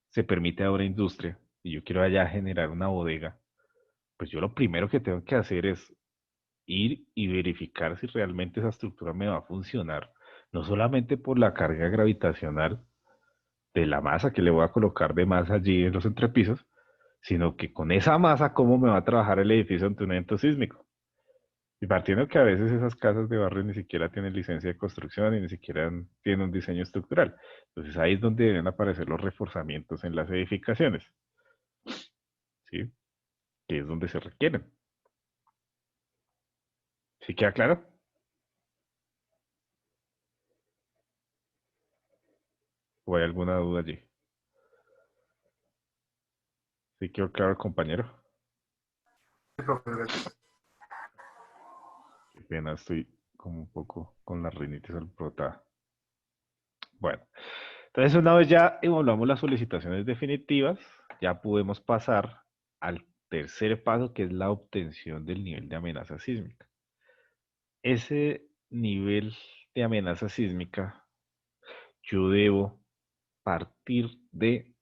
se permite ahora industria, y yo quiero allá generar una bodega, pues yo lo primero que tengo que hacer es ir y verificar si realmente esa estructura me va a funcionar, no solamente por la carga gravitacional de la masa que le voy a colocar de masa allí en los entrepisos, sino que con esa masa, cómo me va a trabajar el edificio ante un evento sísmico. Y partiendo que a veces esas casas de barrio ni siquiera tienen licencia de construcción y ni siquiera tienen un diseño estructural. Entonces ahí es donde deben aparecer los reforzamientos en las edificaciones, ¿sí? Que es donde se requieren. ¿Sí queda claro? ¿O hay alguna duda allí? ¿Sí quedó claro, compañero? Sí, profe, gracias. Qué pena, estoy como un poco con la rinitis alborotada. Bueno, entonces una vez ya evaluamos las solicitaciones definitivas, ya podemos pasar al tercer paso, que es la obtención del nivel de amenaza sísmica. Ese nivel de amenaza sísmica, yo debo partir de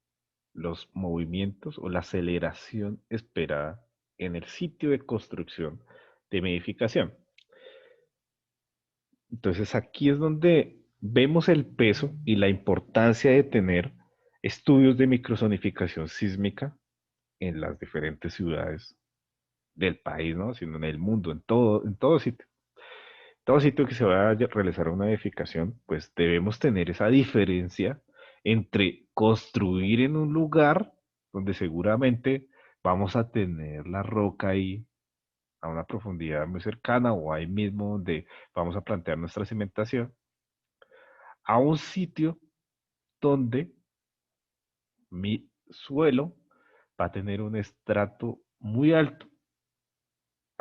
los movimientos o la aceleración esperada en el sitio de construcción de mi edificación. Entonces aquí es donde vemos el peso y la importancia de tener estudios de microzonificación sísmica en las diferentes ciudades del país, ¿no? Sino en el mundo, en todo sitio. Todo sitio que se vaya a realizar una edificación, pues debemos tener esa diferencia entre construir en un lugar donde seguramente vamos a tener la roca ahí a una profundidad muy cercana o ahí mismo donde vamos a plantear nuestra cimentación, a un sitio donde mi suelo va a tener un estrato muy alto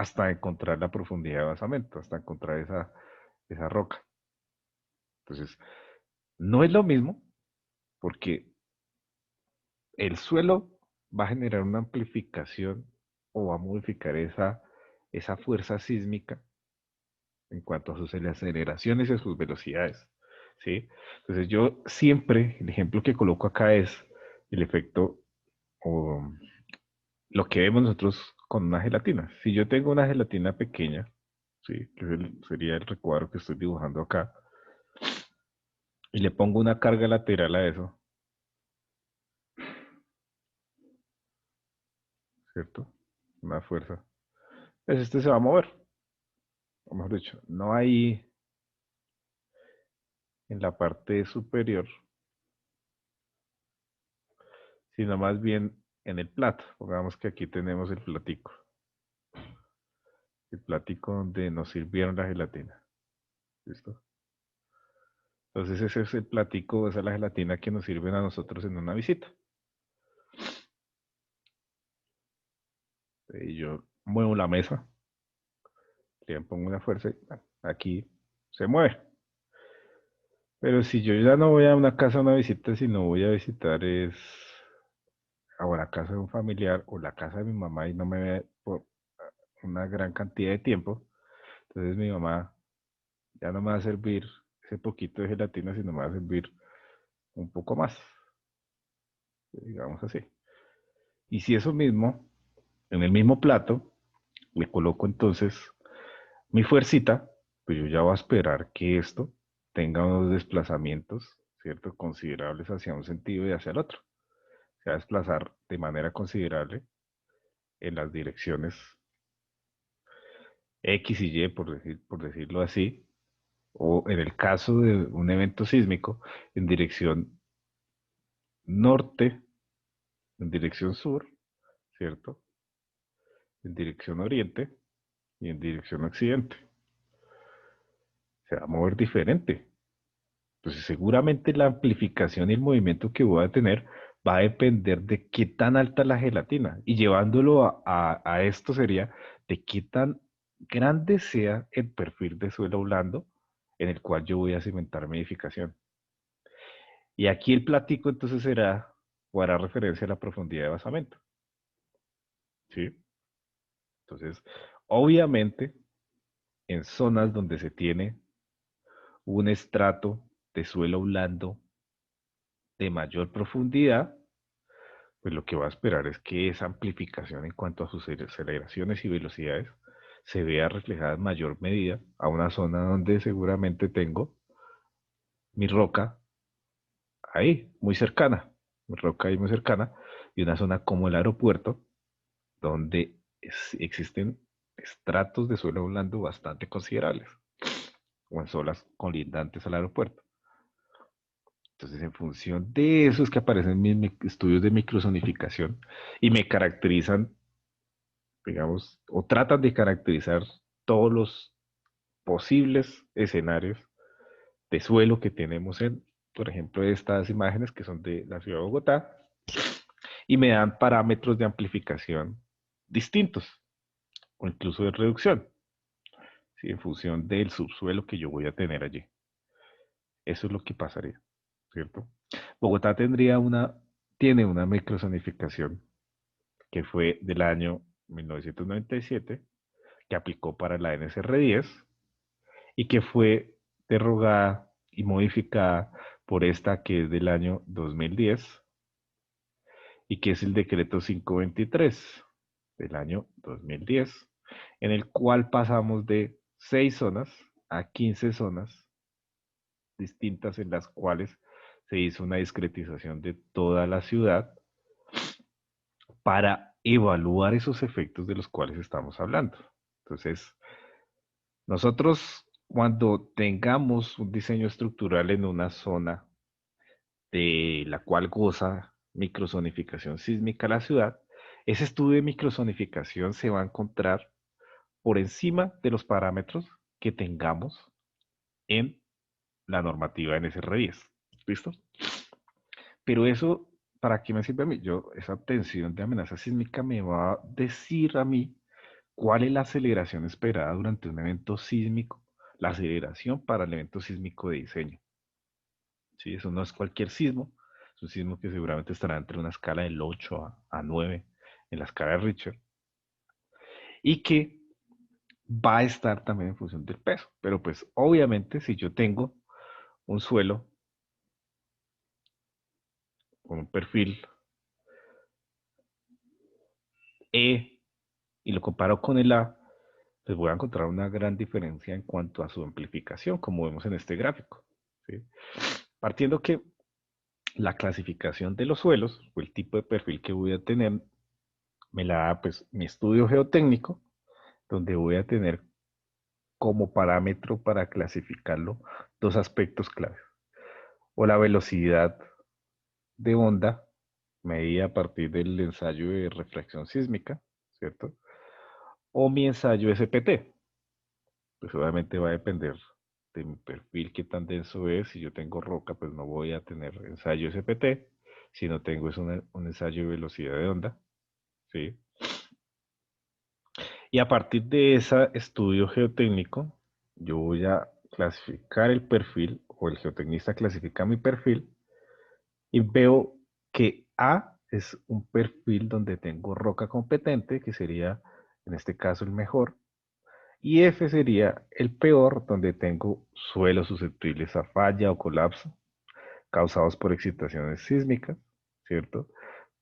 hasta encontrar la profundidad de basamento, hasta encontrar esa roca. Entonces, no es lo mismo porque el suelo va a generar una amplificación o va a modificar esa fuerza sísmica en cuanto a sus aceleraciones y a sus velocidades, ¿sí? Entonces yo siempre, el ejemplo que coloco acá es el efecto o lo que vemos nosotros con una gelatina. Si yo tengo una gelatina pequeña, ¿sí? Que sería el recuadro que estoy dibujando acá, y le pongo una carga lateral a eso, ¿cierto? Una fuerza. Pues este se va a mover, o mejor dicho, no ahí en la parte superior, sino más bien en el plato. Pongamos que aquí tenemos el platico donde nos sirvieron la gelatina. ¿Listo? Entonces ese es el platico, esa es la gelatina que nos sirven a nosotros en una visita. Y yo muevo la mesa, le pongo una fuerza y aquí se mueve. Pero si yo ya no voy a una casa a una visita, sino voy a visitar es a la casa de un familiar o la casa de mi mamá y no me ve por una gran cantidad de tiempo, entonces mi mamá ya no me va a servir ese poquito de gelatina, sino me va a servir un poco más, digamos así. Y si eso mismo, en el mismo plato, le coloco entonces mi fuercita, pues yo ya voy a esperar que esto tenga unos desplazamientos, ¿cierto? Considerables hacia un sentido y hacia el otro. Se va a desplazar de manera considerable en las direcciones X y Y, por decirlo así, o en el caso de un evento sísmico, en dirección norte, en dirección sur, ¿cierto? En dirección oriente y en dirección occidente. Se va a mover diferente. Entonces, seguramente la amplificación y el movimiento que voy a tener va a depender de qué tan alta es la gelatina. Y llevándolo a esto sería de qué tan grande sea el perfil de suelo blando en el cual yo voy a cimentar mi edificación. Y aquí el platico entonces será o hará referencia a la profundidad de basamento. ¿Sí? Entonces, obviamente, en zonas donde se tiene un estrato de suelo blando de mayor profundidad, pues lo que va a esperar es que esa amplificación en cuanto a sus aceleraciones y velocidades se vea reflejada en mayor medida a una zona donde seguramente tengo mi roca ahí, muy cercana, mi roca ahí muy cercana, y una zona como el aeropuerto, donde existen estratos de suelo blando bastante considerables, o en zonas colindantes al aeropuerto. Entonces, en función de eso es que aparecen mis estudios de microzonificación y me caracterizan, digamos, o tratan de caracterizar todos los posibles escenarios de suelo que tenemos en, por ejemplo, estas imágenes que son de la ciudad de Bogotá y me dan parámetros de amplificación distintos o incluso de reducción, ¿sí? En función del subsuelo que yo voy a tener allí. Eso es lo que pasaría, ¿cierto? Bogotá tiene una microzonificación que fue del año 1997, que aplicó para la NSR 10 y que fue derogada y modificada por esta que es del año 2010 y que es el decreto 523 del año 2010, en el cual pasamos de 6 zonas a 15 zonas distintas en las cuales se hizo una discretización de toda la ciudad para evaluar esos efectos de los cuales estamos hablando. Entonces, nosotros cuando tengamos un diseño estructural en una zona de la cual goza microzonificación sísmica la ciudad, ese estudio de microzonificación se va a encontrar por encima de los parámetros que tengamos en la normativa NSR 10. ¿Listo? Pero eso, ¿para qué me sirve a mí? Esa atención de amenaza sísmica me va a decir a mí ¿Cuál es la aceleración esperada durante un evento sísmico? La aceleración para el evento sísmico de diseño. ¿Sí? Eso no es cualquier sismo, es un sismo que seguramente estará entre una escala del 8 a 9 en la escala de Richter y que va a estar también en función del peso. Pero pues obviamente si yo tengo un suelo con un perfil E y lo comparo con el A, pues voy a encontrar una gran diferencia en cuanto a su amplificación, como vemos en este gráfico. ¿Sí? Partiendo que la clasificación de los suelos o el tipo de perfil que voy a tener me la da pues mi estudio geotécnico, donde voy a tener como parámetro para clasificarlo dos aspectos claves. O la velocidad de onda medida a partir del ensayo de refracción sísmica, ¿cierto? O mi ensayo SPT. Pues obviamente va a depender de mi perfil, qué tan denso es. Si yo tengo roca, pues no voy a tener ensayo SPT. Si no tengo es un ensayo de velocidad de onda, ¿sí? Y a partir de ese estudio geotécnico, yo voy a clasificar el perfil, o el geotecnista clasifica mi perfil, y veo que A es un perfil donde tengo roca competente, que sería en este caso el mejor, y F sería el peor, donde tengo suelos susceptibles a falla o colapso, causados por excitaciones sísmicas, ¿cierto?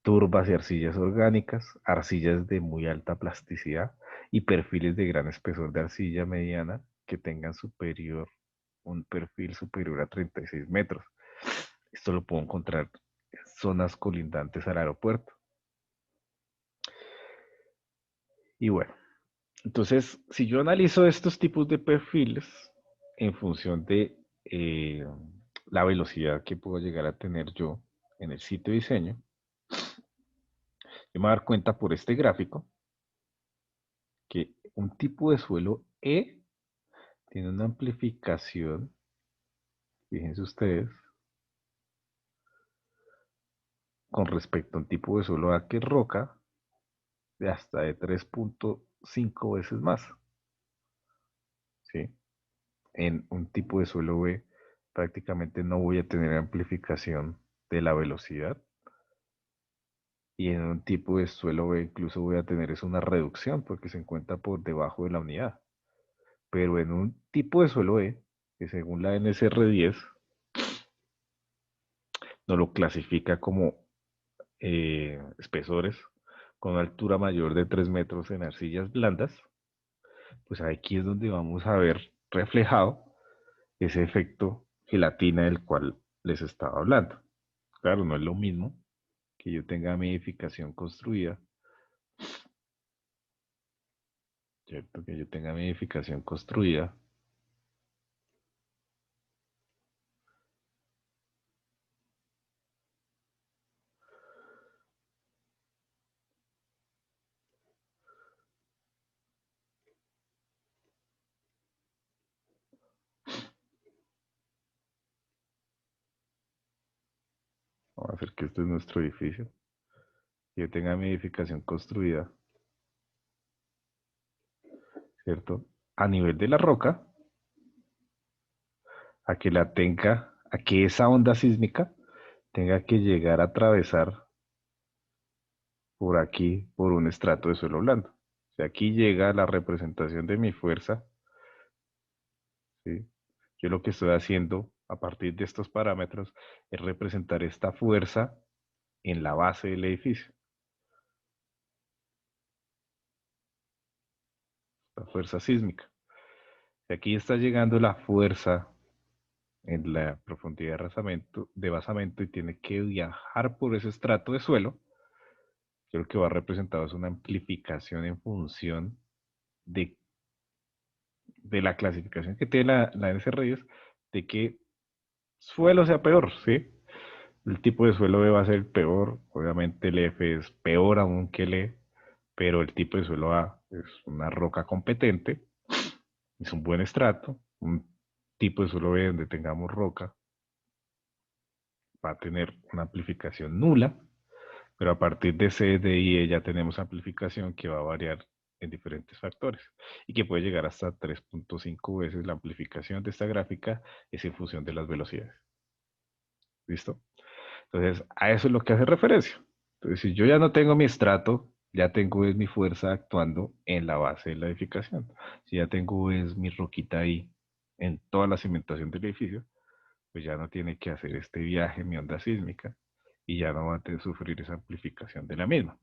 Turbas y arcillas orgánicas, arcillas de muy alta plasticidad y perfiles de gran espesor de arcilla mediana que tengan un perfil superior a 36 metros. Esto lo puedo encontrar en zonas colindantes al aeropuerto. Y bueno, entonces, si yo analizo estos tipos de perfiles en función de la velocidad que puedo llegar a tener yo en el sitio de diseño, yo me voy a dar cuenta por este gráfico que un tipo de suelo E tiene una amplificación, fíjense ustedes, con respecto a un tipo de suelo A que es roca, de hasta de 3.5 veces más. ¿Sí? En un tipo de suelo B prácticamente no voy a tener amplificación de la velocidad. Y en un tipo de suelo B incluso voy a tener es una reducción porque se encuentra por debajo de la unidad. Pero en un tipo de suelo E, que según la NSR10, nos lo clasifica como espesores con una altura mayor de 3 metros en arcillas blandas, pues aquí es donde vamos a ver reflejado ese efecto gelatina del cual les estaba hablando. Claro, no es lo mismo que yo tenga mi edificación construida, ¿cierto? Que yo tenga mi edificación construida. Vamos a hacer que este es nuestro edificio. Que yo tenga mi edificación construida, ¿cierto? A nivel de la roca, a que la tenga, a que esa onda sísmica tenga que llegar a atravesar por aquí, por un estrato de suelo blando. O sea, aquí llega la representación de mi fuerza, ¿sí? Yo lo que estoy haciendo a partir de estos parámetros es representar esta fuerza en la base del edificio, la fuerza sísmica. Y aquí está llegando la fuerza en la profundidad de basamento y tiene que viajar por ese estrato de suelo. Yo lo que va representado es una amplificación en función de, de la clasificación que tiene la NSR10 de que suelo sea peor, ¿sí? El tipo de suelo B va a ser peor, obviamente el F es peor aún que el E, pero el tipo de suelo A es una roca competente, es un buen estrato, un tipo de suelo B donde tengamos roca va a tener una amplificación nula, pero a partir de C, D y E ya tenemos amplificación que va a variar en diferentes factores y que puede llegar hasta 3.5 veces la amplificación de esta gráfica es en función de las velocidades. ¿Listo? Entonces, a eso es lo que hace referencia. Entonces, si yo ya no tengo mi estrato, ya tengo es mi fuerza actuando en la base de la edificación. Si ya tengo es mi roquita ahí en toda la cimentación del edificio, pues ya no tiene que hacer este viaje, mi onda sísmica, y ya no va a tener, sufrir esa amplificación de la misma.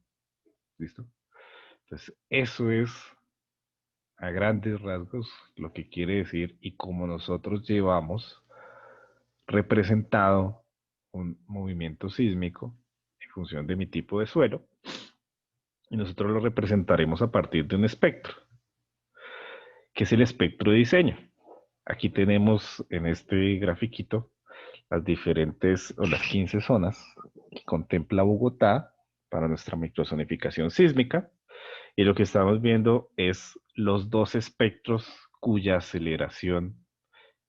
¿Listo? Entonces, eso es a grandes rasgos lo que quiere decir y cómo nosotros llevamos representado un movimiento sísmico en función de mi tipo de suelo y nosotros lo representaremos a partir de un espectro, que es el espectro de diseño. Aquí tenemos en este grafiquito las diferentes o las 15 zonas que contempla Bogotá para nuestra microzonificación sísmica y lo que estamos viendo es los dos espectros cuya aceleración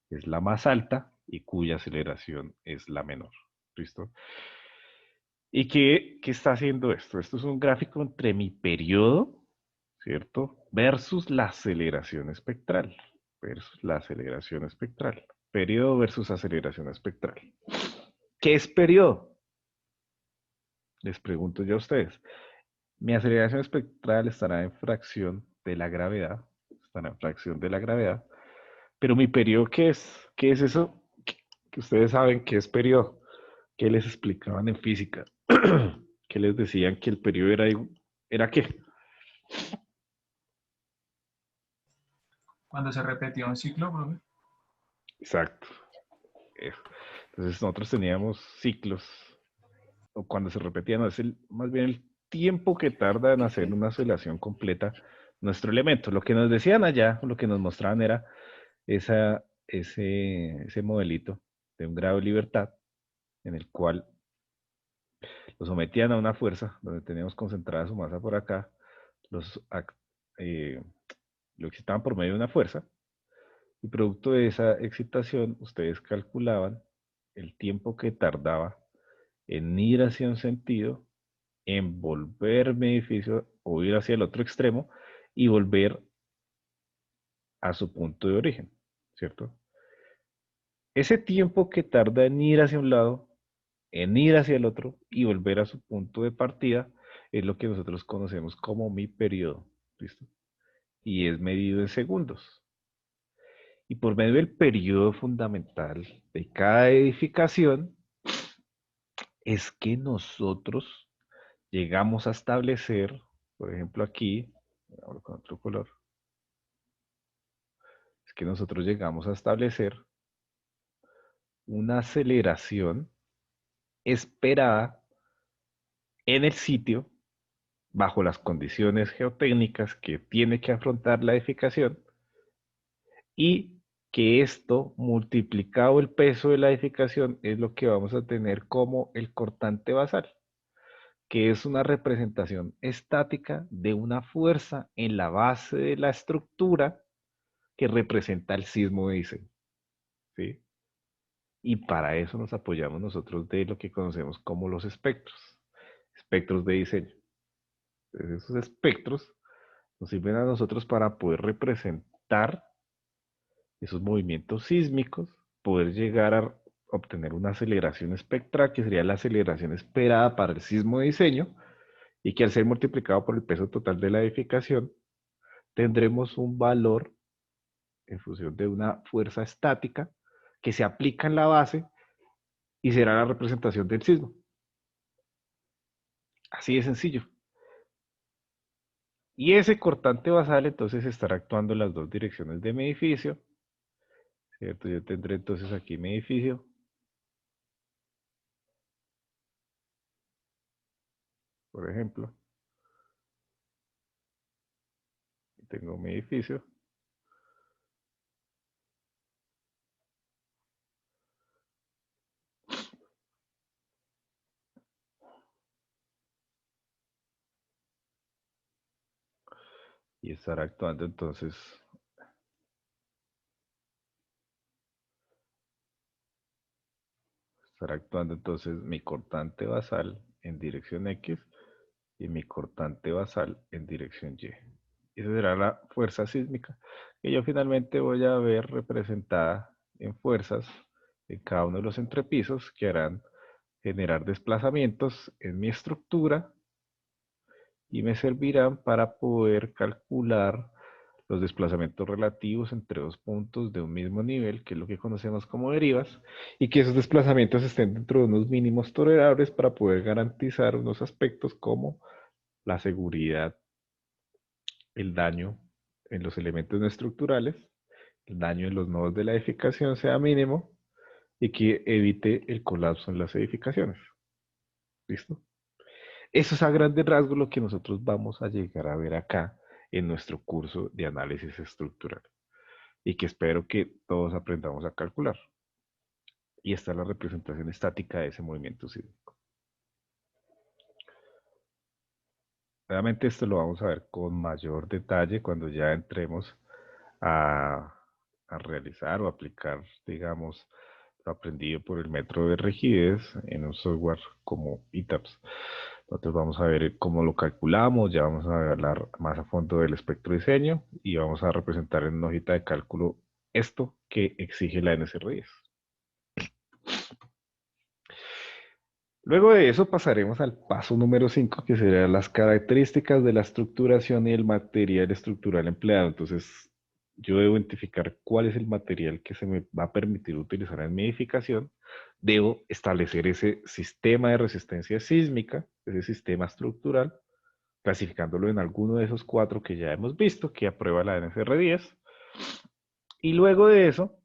es la más alta y cuya aceleración es la menor. ¿Listo? ¿Y qué está haciendo esto? Esto es un gráfico entre mi periodo, ¿cierto? Versus la aceleración espectral. Versus la aceleración espectral. Periodo versus aceleración espectral. ¿Qué es periodo? Les pregunto yo a ustedes. Mi aceleración espectral estará en fracción de la gravedad. Estará en fracción de la gravedad. Pero mi periodo, ¿qué es? ¿Qué es eso? Que ustedes saben que es periodo. ¿Qué les explicaban en física? ¿Qué les decían que el periodo era qué? Cuando se repetía un ciclo, profe. Exacto. Entonces nosotros teníamos ciclos, o cuando se repetían, no, es más bien el tiempo que tarda en hacer una aceleración completa nuestro elemento. Lo que nos decían allá, lo que nos mostraban era ese modelito de un grado de libertad en el cual lo sometían a una fuerza, donde teníamos concentrada su masa por acá, los, eh, lo excitaban por medio de una fuerza, y producto de esa excitación, ustedes calculaban el tiempo que tardaba en ir hacia un sentido, en volver mi edificio o ir hacia el otro extremo y volver a su punto de origen, ¿cierto? Ese tiempo que tarda en ir hacia un lado, en ir hacia el otro y volver a su punto de partida es lo que nosotros conocemos como mi periodo, ¿listo? Y es medido en segundos. Y por medio del periodo fundamental de cada edificación, es que nosotros llegamos a establecer, por ejemplo aquí, ahora con otro color, es que nosotros llegamos a establecer una aceleración esperada en el sitio bajo las condiciones geotécnicas que tiene que afrontar la edificación y que esto multiplicado el peso de la edificación es lo que vamos a tener como el cortante basal, que es una representación estática de una fuerza en la base de la estructura que representa el sismo de diseño. ¿Sí? Y para eso nos apoyamos nosotros de lo que conocemos como los espectros, espectros de diseño. Entonces, esos espectros nos sirven a nosotros para poder representar esos movimientos sísmicos, poder llegar a obtener una aceleración espectral, que sería la aceleración esperada para el sismo de diseño, y que al ser multiplicado por el peso total de la edificación, tendremos un valor en función de una fuerza estática que se aplica en la base y será la representación del sismo. Así de sencillo. Y ese cortante basal entonces estará actuando en las dos direcciones de mi edificio, ¿cierto? Yo tendré entonces aquí mi edificio, por ejemplo. Tengo mi edificio. Y estará actuando entonces, mi cortante basal en dirección X y mi cortante basal en dirección Y. Esa será la fuerza sísmica, que yo finalmente voy a ver representada en fuerzas en cada uno de los entrepisos que harán generar desplazamientos en mi estructura y me servirán para poder calcular los desplazamientos relativos entre dos puntos de un mismo nivel, que es lo que conocemos como derivas, y que esos desplazamientos estén dentro de unos mínimos tolerables para poder garantizar unos aspectos como la seguridad, el daño en los elementos no estructurales, el daño en los nodos de la edificación sea mínimo y que evite el colapso en las edificaciones. ¿Listo? Eso es a grandes rasgos lo que nosotros vamos a llegar a ver acá en nuestro curso de análisis estructural y que espero que todos aprendamos a calcular. Y esta es la representación estática de ese movimiento sísmico. Realmente esto lo vamos a ver con mayor detalle cuando ya entremos a, a realizar o aplicar, digamos, lo aprendido por el método de rigidez en un software como ETABS. Nosotros vamos a ver cómo lo calculamos, ya vamos a hablar más a fondo del espectro diseño y vamos a representar en una hojita de cálculo esto que exige la NSRIS. Luego de eso pasaremos al paso número 5, que serán las características de la estructuración y el material estructural empleado. Entonces, yo debo identificar cuál es el material que se me va a permitir utilizar en mi edificación. Debo establecer ese sistema de resistencia sísmica, ese sistema estructural, clasificándolo en alguno de esos 4 que ya hemos visto, que aprueba la NSR10. Y luego de eso,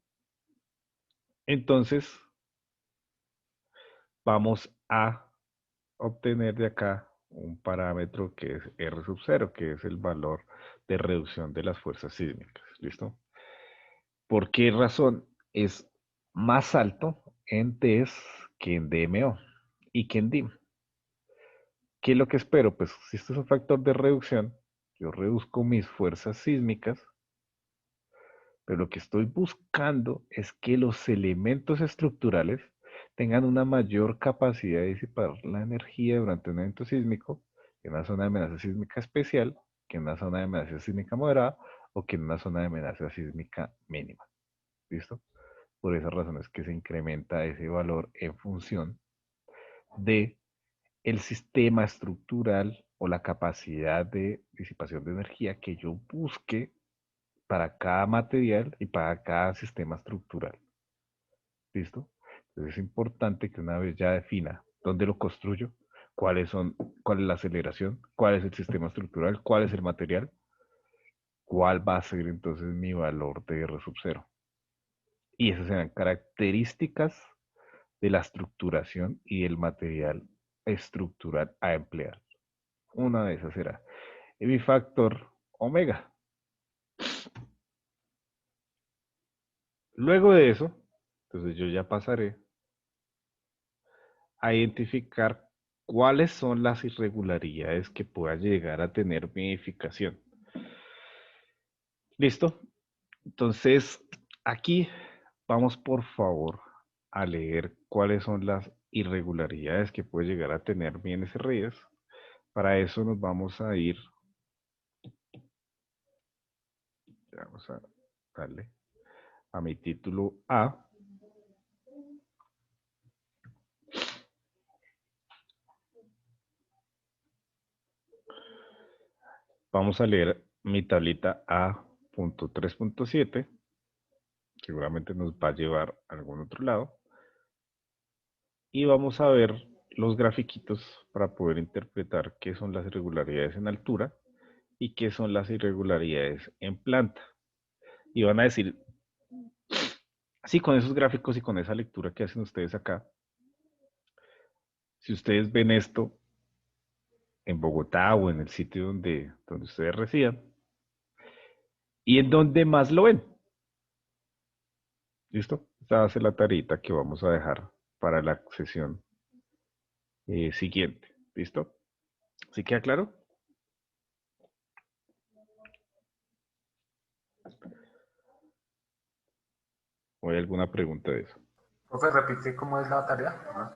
entonces, vamos a obtener de acá un parámetro que es R sub 0, que es el valor de reducción de las fuerzas sísmicas. ¿Listo? ¿Por qué razón es más alto en TES que en DMO y que en DIM? ¿Qué es lo que espero? Pues si esto es un factor de reducción, yo reduzco mis fuerzas sísmicas, pero lo que estoy buscando es que los elementos estructurales tengan una mayor capacidad de disipar la energía durante un evento sísmico en una zona de amenaza sísmica especial, que en una zona de amenaza sísmica moderada o que en una zona de amenaza sísmica mínima. ¿Listo? Por esas razones que se incrementa ese valor en función de el sistema estructural o la capacidad de disipación de energía que yo busque para cada material y para cada sistema estructural. ¿Listo? Entonces es importante que una vez ya defina dónde lo construyo, cuál es la aceleración, cuál es el sistema estructural, cuál es el material, cuál va a ser entonces mi valor de R sub 0. Y esas serán características de la estructuración y del material estructural a emplear. Una de esas será mi factor omega. Luego de eso, entonces yo ya pasaré a identificar cuáles son las irregularidades que pueda llegar a tener mi edificación. ¿Listo? Entonces, aquí vamos por favor a leer cuáles son las irregularidades que puede llegar a tener mi NSRIES. Para eso nos vamos a ir, vamos a darle a mi título A. Vamos a leer mi tablita A.3.7. Seguramente nos va a llevar a algún otro lado. Y vamos a ver los grafiquitos para poder interpretar qué son las irregularidades en altura y qué son las irregularidades en planta. Y van a decir, sí, con esos gráficos y con esa lectura que hacen ustedes acá, si ustedes ven esto en Bogotá o en el sitio donde ustedes residan, y en donde más lo ven. ¿Listo? Esta va a ser la tarita que vamos a dejar para la sesión siguiente. ¿Listo? ¿Sí queda claro? ¿O hay alguna pregunta de eso? Profe, repite cómo es la tarea. ¿No?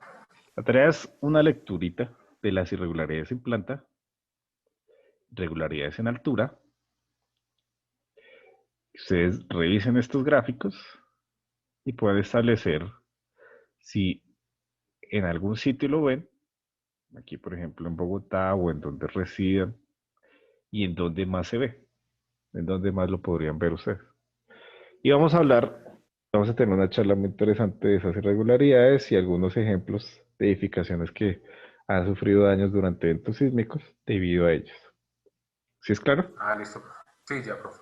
La tarea es una lecturita de las irregularidades en planta, irregularidades en altura Ustedes revisen estos gráficos y pueden establecer si en algún sitio lo ven, aquí por ejemplo en Bogotá o en donde residan, y en donde más se ve, en donde más lo podrían ver ustedes. Y vamos a tener una charla muy interesante de esas irregularidades y algunos ejemplos de edificaciones que han sufrido daños durante eventos sísmicos debido a ellos. ¿Sí es claro? Ah, listo, profe. Sí, ya, profe.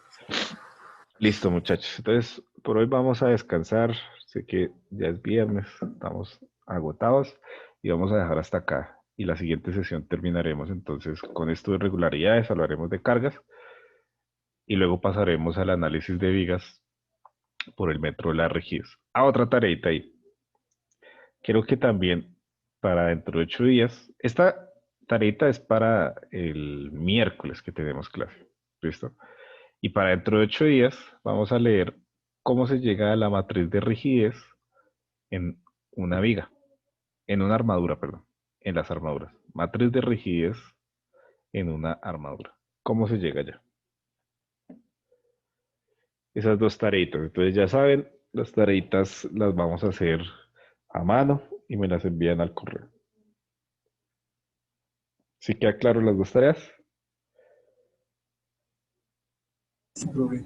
Listo, muchachos. Entonces, por hoy vamos a descansar. Sé que ya es viernes, estamos agotados y vamos a dejar hasta acá. Y la siguiente sesión terminaremos entonces con esto de irregularidades, hablaremos de cargas y luego pasaremos al análisis de vigas por el metro de las Rigidez. Otra tareita ahí. Quiero que también para dentro de 8 días, esta tareita es para el miércoles que tenemos clase. ¿Listo? Y para dentro de 8 días vamos a leer cómo se llega a la matriz de rigidez en una viga, en una armadura, perdón, en las armaduras. Matriz de rigidez en una armadura. ¿Cómo se llega allá? Esas dos tareitas. Entonces ya saben, las tareitas las vamos a hacer a mano y me las envían al correo. ¿Sí queda claro las dos tareas? Sí, profe.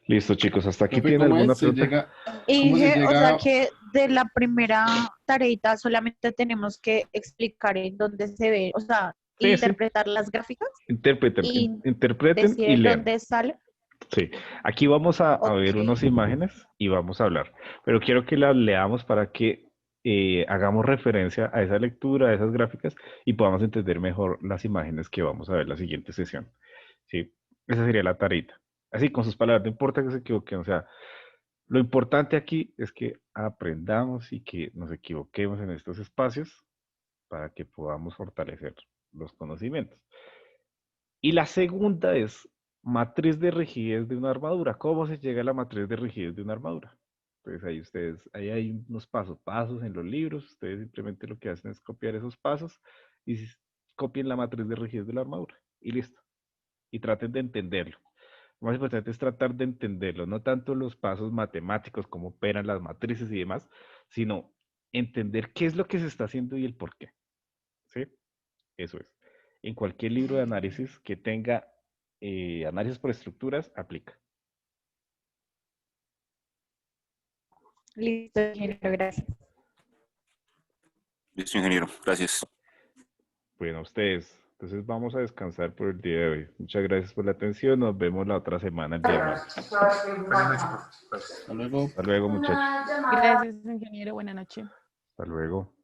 Listo, chicos. ¿Hasta aquí Profe, tienen ¿cómo alguna es? Se pregunta? llega, ¿cómo se Inge, o sea llega? que de la primera tareita solamente tenemos que explicar en dónde se ve, o sea, Sí, sí. interpretar las gráficas Interpreten, y interpreten y decir lean. dónde sale. Sí, aquí vamos a ver Ok. unas imágenes y vamos a hablar, pero quiero que las leamos para que hagamos referencia a esa lectura, a esas gráficas y podamos entender mejor las imágenes que vamos a ver en la siguiente sesión. ¿Sí? Esa sería la tareita. Así, con sus palabras, no importa que se equivoquen, o sea, lo importante aquí es que aprendamos y que nos equivoquemos en estos espacios para que podamos fortalecer los conocimientos. Y la segunda es matriz de rigidez de una armadura. ¿Cómo se llega a la matriz de rigidez de una armadura? Entonces ahí ustedes, ahí hay unos pasos en los libros. Ustedes simplemente lo que hacen es copiar esos pasos y copien la matriz de rigidez de la armadura. Y listo. Y traten de entenderlo. Lo más importante es tratar de entenderlo, no tanto los pasos matemáticos, cómo operan las matrices y demás, sino entender qué es lo que se está haciendo y el por qué. ¿Sí? Eso es. En cualquier libro de análisis que tenga análisis por estructuras, aplica. Listo, ingeniero, gracias. Listo, ingeniero. Gracias. Bueno, ustedes. Entonces vamos a descansar por el día de hoy. Muchas gracias por la atención. Nos vemos la otra semana, el día martes. Buenas noches, profe. Gracias. Hasta luego. Hasta luego, muchachos. Gracias, ingeniero. Buenas noches. Hasta luego.